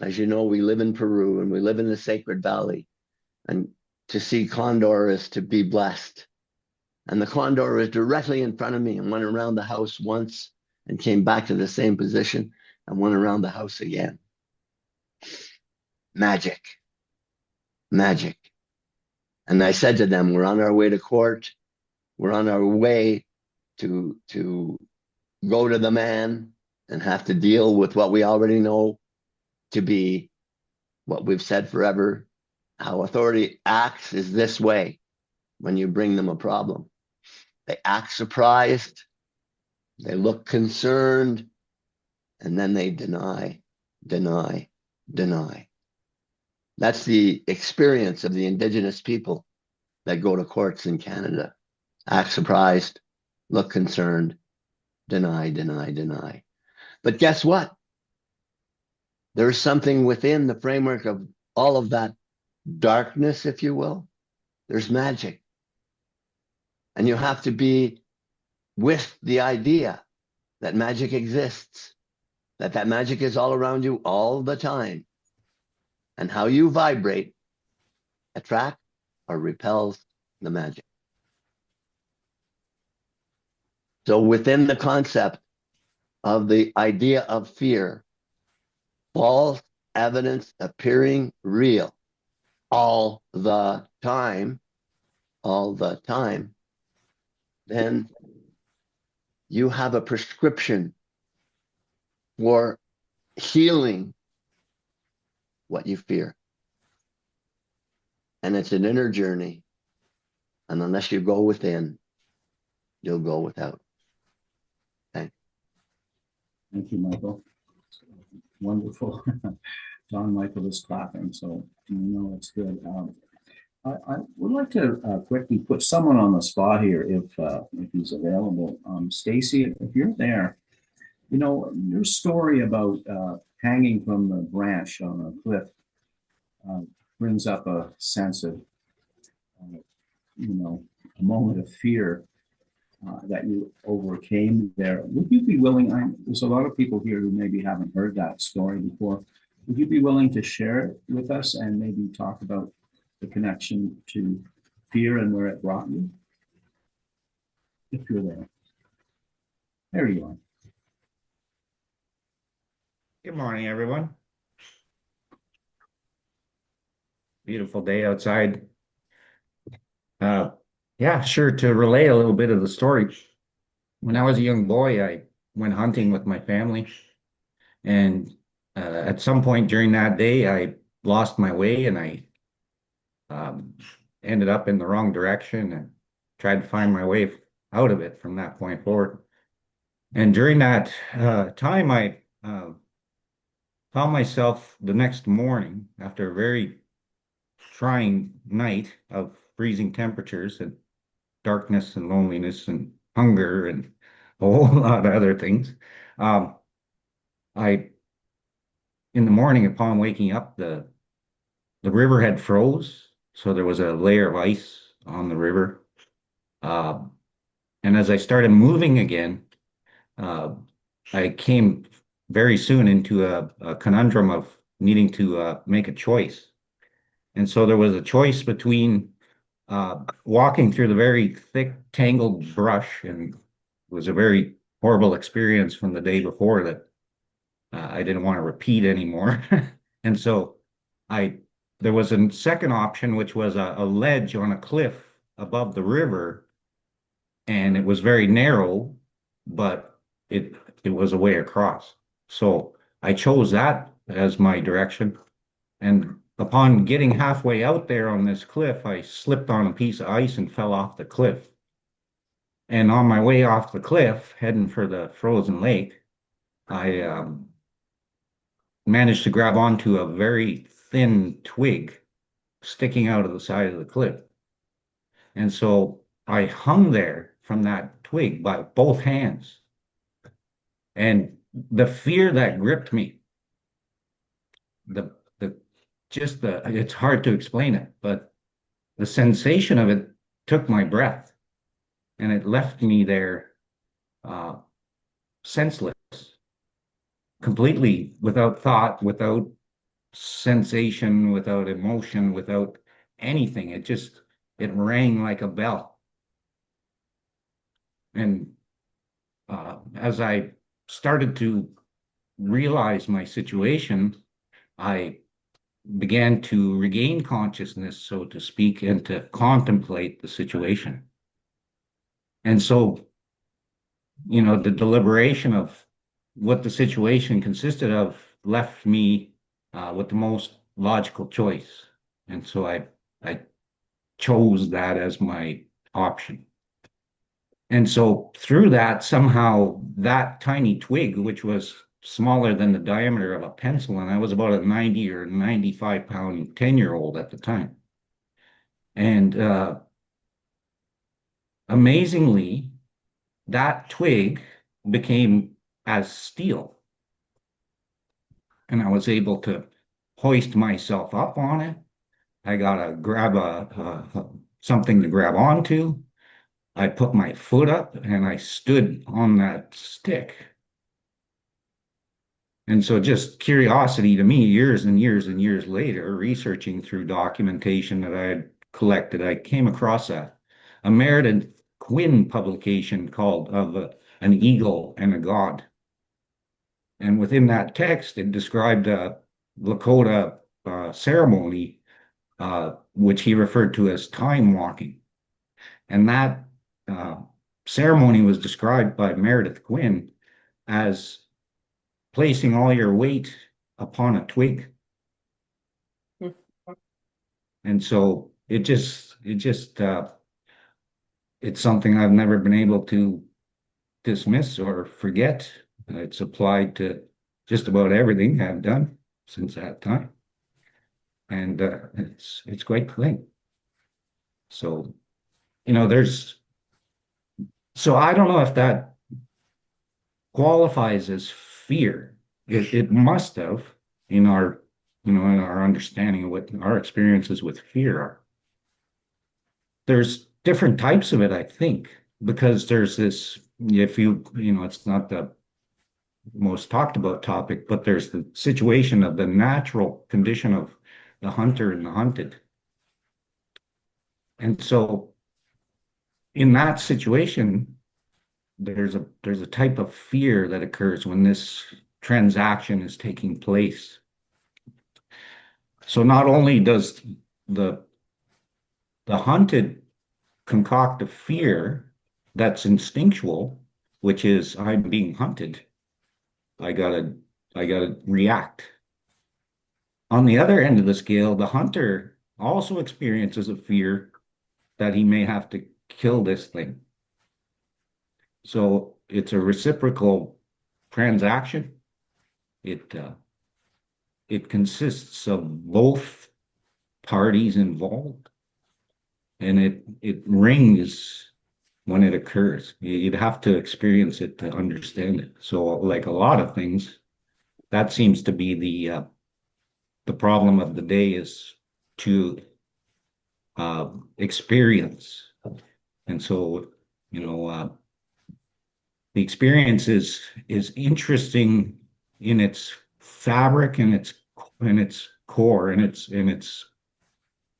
As you know, we live in Peru and we live in the Sacred Valley. And to see condor is to be blessed. And the condor was directly in front of me and went around the house once and came back to the same position and went around the house again. Magic. Magic. And I said to them, we're on our way to court. We're on our way to go to the man and have to deal with what we already know to be what we've said forever. How authority acts is this way when you bring them a problem. They act surprised, they look concerned, and then they deny, deny, deny. That's the experience of the Indigenous people that go to courts in Canada. Act surprised, look concerned, deny, deny, deny. But guess what? There's something within the framework of all of that darkness, if you will. There's magic. And you have to be with the idea that magic exists, that magic is all around you all the time. And how you vibrate attracts or repels the magic. So within the concept of the idea of fear, false evidence appearing real all the time, then you have a prescription for healing what you fear. And it's an inner journey. And unless you go within, you'll go without. Thanks. Thank you, Michael. Wonderful. John Michael is clapping, so you know it's good. I would like to quickly put someone on the spot here if he's available. Stacy, if you're there, your story about hanging from the branch on a cliff brings up a sense of, a moment of fear that you overcame there. Would you be willing? There's a lot of people here who maybe haven't heard that story before. Would you be willing to share it with us and maybe talk about the connection to fear and where it brought you? If you're there. There you are. Good morning, everyone. Beautiful day outside. Uh, yeah, sure. To relay a little bit of the story. When I was a young boy, I went hunting with my family, and at some point during that day, I lost my way and I um, ended up in the wrong direction and tried to find my way out of it from that point forward. And during that time, I found myself the next morning after a very trying night of freezing temperatures and darkness and loneliness and hunger and a whole lot of other things. Um, I, in the morning, upon waking up, the river had froze, so there was a layer of ice on the river. Uh, and as I started moving again, uh, I came very soon into a conundrum of needing to make a choice. And so there was a choice between walking through the very thick, tangled brush, and it was a very horrible experience from the day before that I didn't want to repeat anymore. And so I there was a second option, which was a ledge on a cliff above the river, and it was very narrow, but it was a way across. So I chose that as my direction. And upon getting halfway out there on this cliff, I slipped on a piece of ice and fell off the cliff. And on my way off the cliff, heading for the frozen lake, I managed to grab onto a very thin twig sticking out of the side of the cliff. And so I hung there from that twig by both hands. And the fear that gripped me, the just the it's hard to explain it, but the sensation of it took my breath and it left me there uh, senseless, completely without thought, without sensation, without emotion, without anything. It rang like a bell. And as I started to realize my situation, I began to regain consciousness, so to speak, and to contemplate the situation. And so, the deliberation of what the situation consisted of left me with the most logical choice. And so I chose that as my option. And so through that, somehow that tiny twig, which was smaller than the diameter of a pencil, and I was about a 90 or 95-pound 10-year-old at the time. And amazingly, that twig became as steel. And I was able to hoist myself up on it. I got to grab something to grab onto. I put my foot up and I stood on that stick. And so just curiosity to me, years and years and years later, researching through documentation that I had collected, I came across a Meredith Quinn publication called Of an Eagle and a God. And within that text, it described a Lakota ceremony, which he referred to as time walking. And that uh, ceremony was described by Meredith Quinn as placing all your weight upon a twig. And so it's something I've never been able to dismiss or forget. It's applied to just about everything I've done since that time. And it's quite the thing. So, so I don't know if that qualifies as fear. It must have in our, in our understanding of what our experiences with fear are. There's different types of it, I think, because there's this, if it's not the most talked about topic, but there's the situation of the natural condition of the hunter and the hunted. And so in that situation, there's a type of fear that occurs when this transaction is taking place. So not only does the the hunted concoct a fear that's instinctual, which is I'm being hunted. I gotta I gotta react. On the other end of the scale, the hunter also experiences a fear that he may have to kill this thing. So it's a reciprocal transaction. It it consists of both parties involved, and it rings when it occurs. You'd have to experience it to understand it. So, like a lot of things, that seems to be the problem of the day is to experience. And so, you know, the experience is interesting in its fabric and its core and its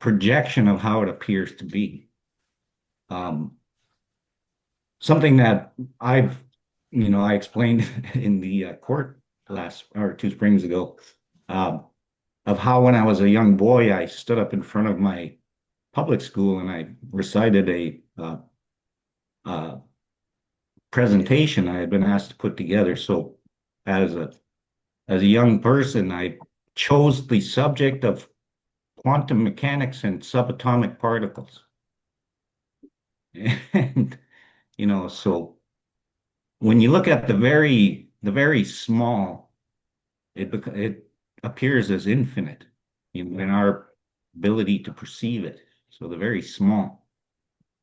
projection of how it appears to be. Something that I explained in the court last or 2 springs ago, um, of how when I was a young boy, I stood up in front of my public school and I recited a uh, presentation I had been asked to put together. So as a young person, I chose the subject of quantum mechanics and subatomic particles. And so when you look at the very small, it appears as infinite in our ability to perceive it. So the very small.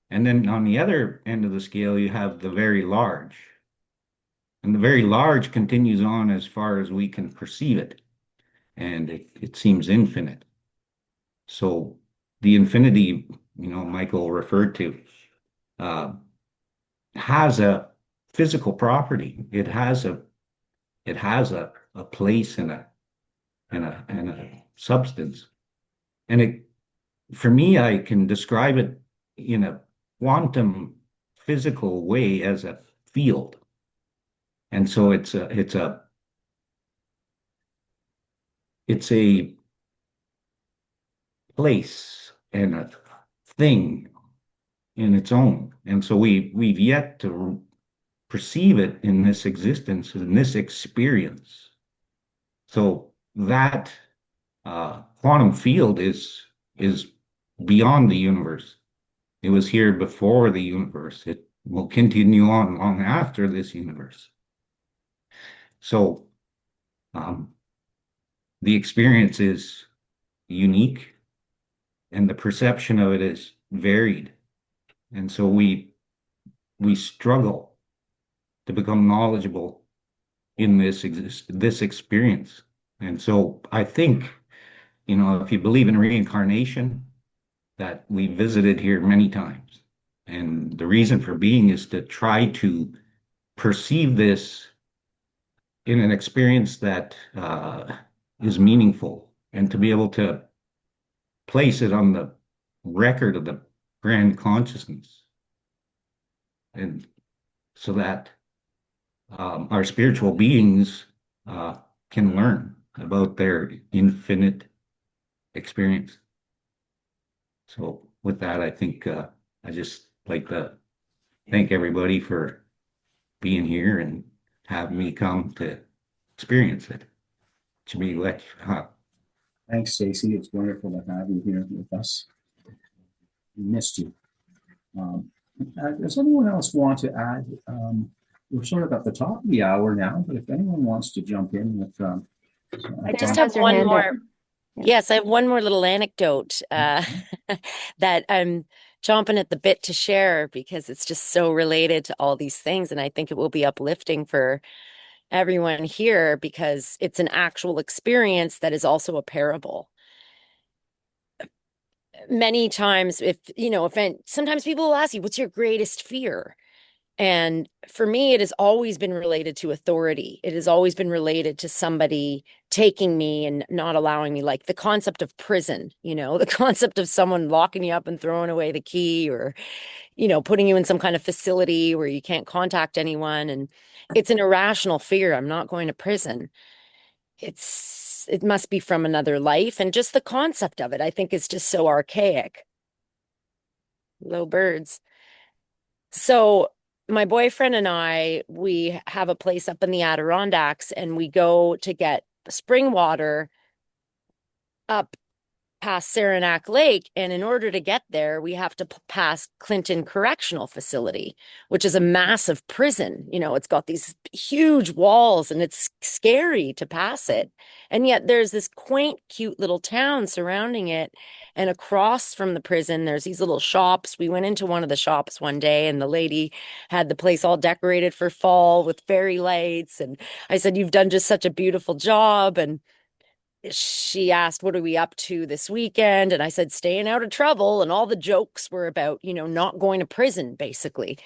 And then on the other end of the scale, you have the very large. And the very large continues on as far as we can perceive it. And it seems infinite. So the infinity, Michael referred to, uh, has a physical property. It has a place and a substance. And for me, I can describe it in a quantum physical way as a field. And so it's a place and a thing in its own. And so we've yet to perceive it in this existence, in this experience. So that quantum field is beyond the universe. It was here before the universe. It will continue on long after this universe. So the experience is unique and the perception of it is varied. And so we struggle to become knowledgeable in this experience. And so I think, if you believe in reincarnation, that we visited here many times. And the reason for being is to try to perceive this in an experience that is meaningful and to be able to place it on the record of the grand consciousness. And so that our spiritual beings can learn about their infinite experience. So with that, I think I just like to thank everybody for being here and having me come to experience it. To be like, Thanks, Stacy. It's wonderful to have you here with us. We missed you. Does anyone else want to add? We're sort of at the top of the hour now, but if anyone wants to jump in with, I just Has have her one hand more. up. Yeah. Yes, I have one more little anecdote that I'm chomping at the bit to share because it's just so related to all these things. And I think it will be uplifting for everyone here because it's an actual experience that is also a parable. Many times, sometimes people will ask you, what's your greatest fear? And for me, it has always been related to authority. It has always been related to somebody taking me and not allowing me, like the concept of prison, the concept of someone locking you up and throwing away the key or, putting you in some kind of facility where you can't contact anyone. And it's an irrational fear. I'm not going to prison. it must be from another life. And just the concept of it, I think, is just so archaic. Low birds. So my boyfriend and I, we have a place up in the Adirondacks, and we go to get spring water up past Saranac Lake. And in order to get there, we have to pass Clinton Correctional Facility, which is a massive prison. You know, it's got these huge walls and it's scary to pass it. And yet there's this quaint, cute little town surrounding it. And across from the prison, there's these little shops. We went into one of the shops one day, and the lady had the place all decorated for fall with fairy lights. And I said, "You've done just such a beautiful job." And she asked, "What are we up to this weekend?" And I said, "Staying out of trouble." And all the jokes were about, you know, not going to prison, basically.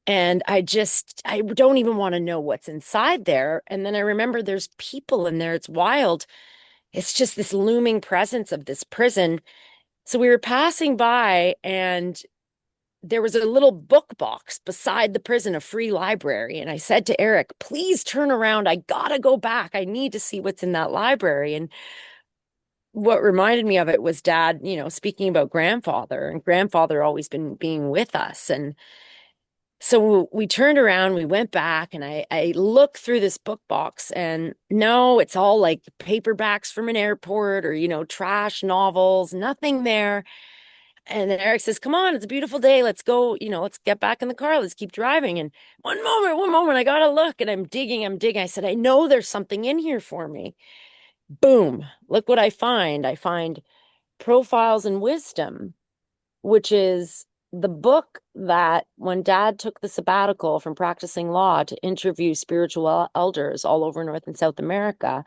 And I don't even want to know what's inside there. And then I remember there's people in there. It's wild. It's just this looming presence of this prison. So we were passing by, and there was a little book box beside the prison, a free library. And I said to Eric, "Please turn around. I gotta go back. I need to see what's in that library." And what reminded me of it was Dad, you know, speaking about grandfather, and grandfather always been being with us. And so we turned around, we went back, and I looked through this book box, and no, it's all like paperbacks from an airport, or, you know, trash novels, nothing there. And then Eric says, "Come on, it's a beautiful day. Let's go, you know, let's get back in the car. Let's keep driving." And one moment, I gotta look. And I'm digging. I said, "I know there's something in here for me." Boom. Look what I find. I find Profiles in Wisdom, which is the book that when Dad took the sabbatical from practicing law to interview spiritual elders all over North and South America,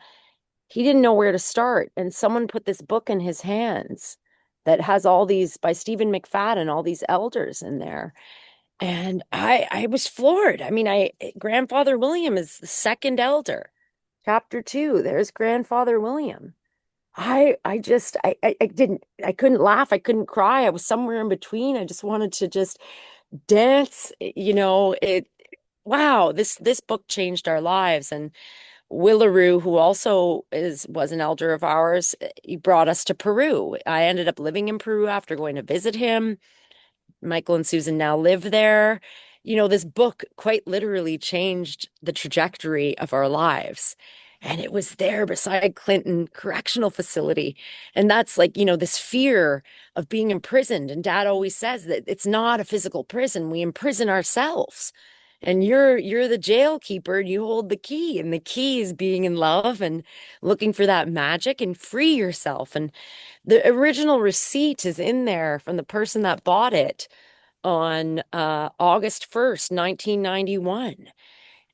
he didn't know where to start. And someone put this book in his hands that has all these, by Stephen McFadden, all these elders in there. And I was floored. I mean, Grandfather William is the second elder. Chapter 2, there's Grandfather William. I couldn't laugh. I couldn't cry. I was somewhere in between. I just wanted to just dance. You know, wow, this book changed our lives. And Willaroo, who also was an elder of ours, he brought us to Peru. I ended up living in Peru after going to visit him. Michael and Susan now live there. You know, this book quite literally changed the trajectory of our lives. And it was there beside Clinton Correctional Facility. And that's like, you know, this fear of being imprisoned. And Dad always says that it's not a physical prison. We imprison ourselves. And you're the jail keeper, and you hold the key. And the key is being in love and looking for that magic and free yourself. And the original receipt is in there from the person that bought it on August 1st, 1991.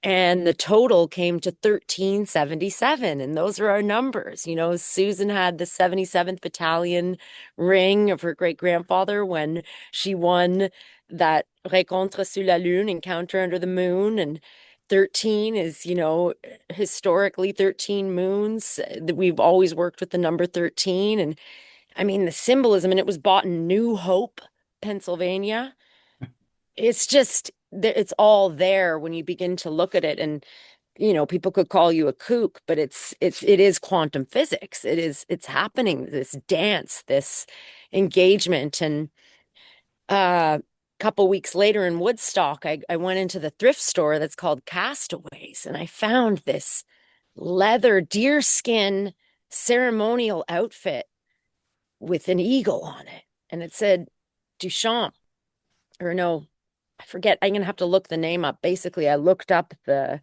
And the total came to 1377. And those are our numbers. You know, Susan had the 77th Battalion ring of her great grandfather when she won that Rencontre sur la Lune, Encounter Under the Moon. And 13 is, you know, historically 13 moons. We've always worked with the number 13. And I mean, the symbolism, and it was bought in New Hope, Pennsylvania. It's just, it's all there when you begin to look at it. And, you know, people could call you a kook, but it is quantum physics. It's happening, this dance, this engagement. And a couple weeks later in Woodstock, I went into the thrift store that's called Castaways, and I found this leather deerskin ceremonial outfit with an eagle on it. And it said Duchamp, or no, I forget. I'm gonna have to look the name up. Basically, I looked up the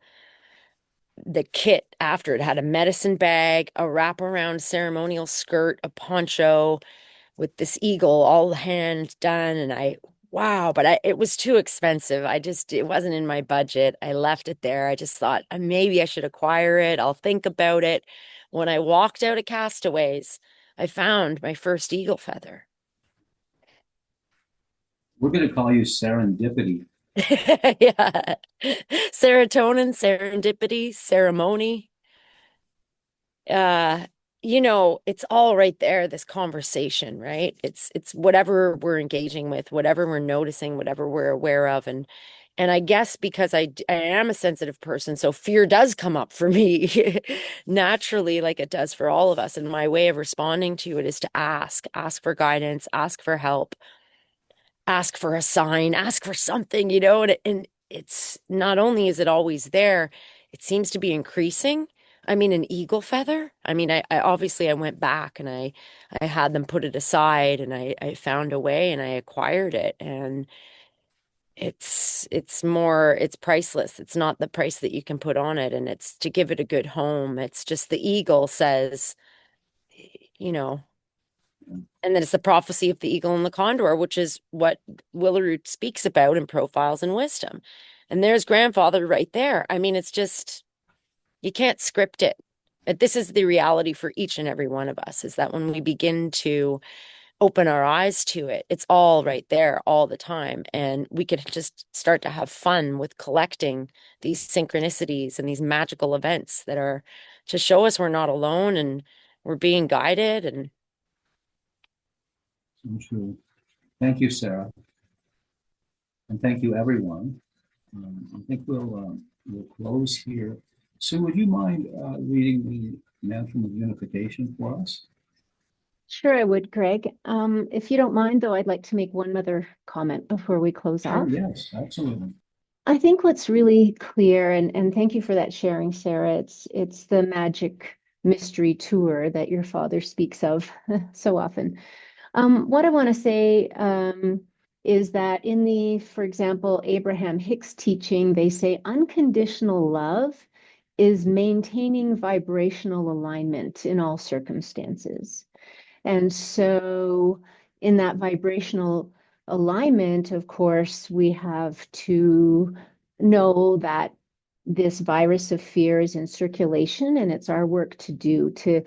kit after. It had a medicine bag, a wraparound ceremonial skirt, a poncho with this eagle, all hand done. And wow, but it was too expensive. It wasn't in my budget. I left it there. I just thought maybe I should acquire it. I'll think about it. When I walked out of Castaways, I found my first eagle feather. We're going to call you Serendipity. Yeah. Serotonin, serendipity, ceremony. You know, it's all right there, this conversation, right? It's whatever we're engaging with, whatever we're noticing, whatever we're aware of. And And I guess because I am a sensitive person, so fear does come up for me naturally, like it does for all of us. And my way of responding to it is to ask for guidance, ask for help, ask for a sign, ask for something, and it's not only is it always there, it seems to be increasing. I mean, an eagle feather. I mean, I obviously I went back and I had them put it aside and I found a way and I acquired it. And it's priceless. It's not the price that you can put on it, and it's to give it a good home. It's just the eagle says, you know, and then it's the prophecy of the eagle and the condor, which is what Willerud speaks about in Profiles in Wisdom. And there's grandfather right there. I mean, it's just, you can't script it. But this is the reality for each and every one of us, is that when we begin to open our eyes to it, it's all right there all the time. And we could just start to have fun with collecting these synchronicities and these magical events that are to show us we're not alone and we're being guided. And So true. Thank you, Sarah. And thank you, everyone. I think we'll close here. Sue, would you mind reading the mantra of unification for us? Sure, I would, Greg. If you don't mind, though, I'd like to make one other comment before we close Sure, off. yes, absolutely. I think what's really clear, and thank you for that sharing, Sarah, it's the magic mystery tour that your father speaks of so often. What I want to say is that in the, for example, Abraham Hicks teaching, they say unconditional love is maintaining vibrational alignment in all circumstances. And so in that vibrational alignment, of course, we have to know that this virus of fear is in circulation, and it's our work to do to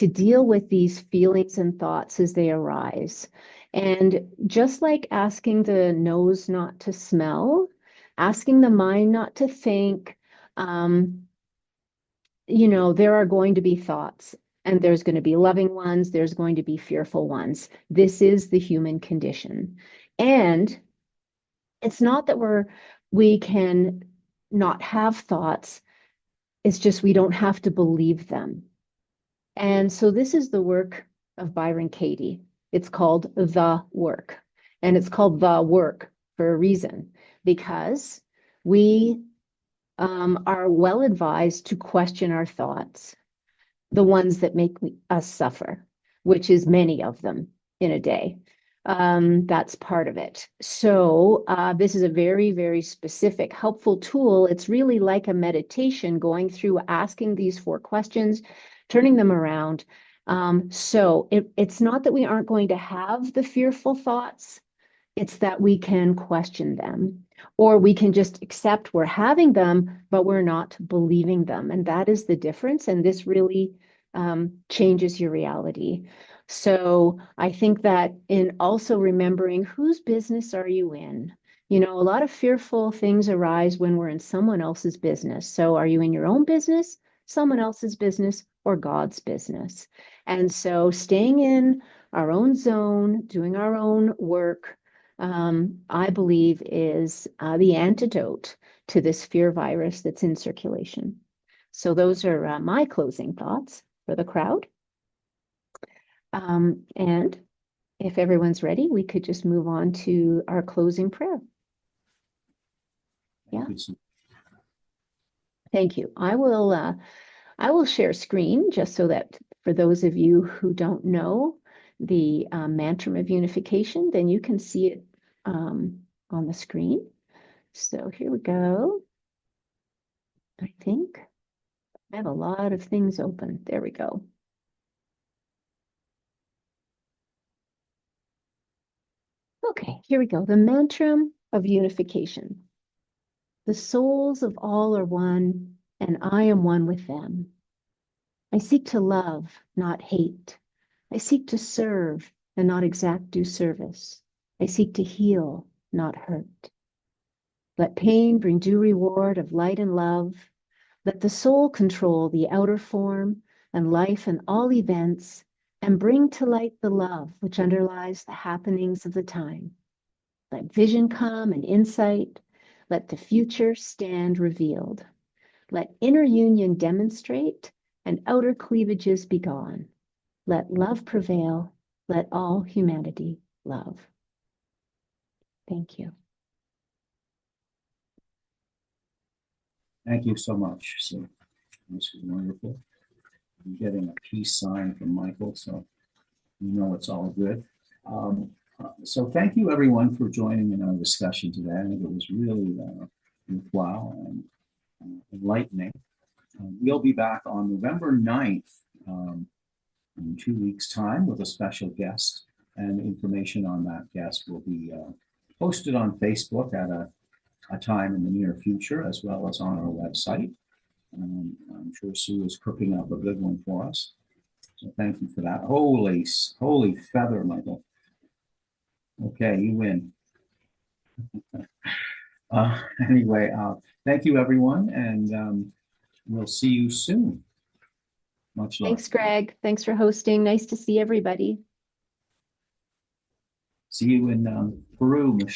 deal with these feelings and thoughts as they arise. And just like asking the nose not to smell, asking the mind not to think, there are going to be thoughts, and there's going to be loving ones, there's going to be fearful ones. This is the human condition. And it's not that we can not have thoughts, it's just we don't have to believe them. And so this is the work of Byron Katie. It's called The Work. And it's called The Work for a reason, because we are well advised to question our thoughts, the ones that make us suffer, which is many of them in a day. That's part of it. So this is a very, very specific, helpful tool. It's really like a meditation, going through asking these 4 questions, turning them around. So it's not that we aren't going to have the fearful thoughts, it's that we can question them, or we can just accept we're having them, but we're not believing them. And that is the difference. And this really changes your reality. So I think that in also remembering, whose business are you in? A lot of fearful things arise when we're in someone else's business. So are you in your own business, someone else's business, or God's business? And so staying in our own zone, doing our own work, I believe is the antidote to this fear virus that's in circulation. So those are my closing thoughts for the crowd. And if everyone's ready, we could just move on to our closing prayer. Yeah. Thank you. I will share screen just so that for those of you who don't know the mantra of unification, then you can see it on the screen. So here we go. I think I have a lot of things open. There we go. Okay, here we go. The mantra of unification. The souls of all are one, and I am one with them. I seek to love, not hate. I seek to serve and not exact due service. I seek to heal, not hurt. Let pain bring due reward of light and love. Let the soul control the outer form and life and all events, and bring to light the love which underlies the happenings of the time. Let vision come and insight. Let the future stand revealed. Let inner union demonstrate and outer cleavages be gone. Let love prevail. Let all humanity love. Thank you. Thank you so much. So this is wonderful. I'm getting a peace sign from Michael, so you know it's all good. So thank you everyone for joining in our discussion today. I think it was really worthwhile and enlightening. We'll be back on November 9th in 2 weeks' time with a special guest, and information on that guest will be posted on Facebook at a time in the near future, as well as on our website. I'm sure Sue is cooking up a good one for us. So thank you for that. Holy feather, Michael. Okay, you win. Anyway, thank you everyone, and we'll see you soon. Much love. Thanks, Greg. Thanks for hosting. Nice to see everybody. See you in Peru, Michelle.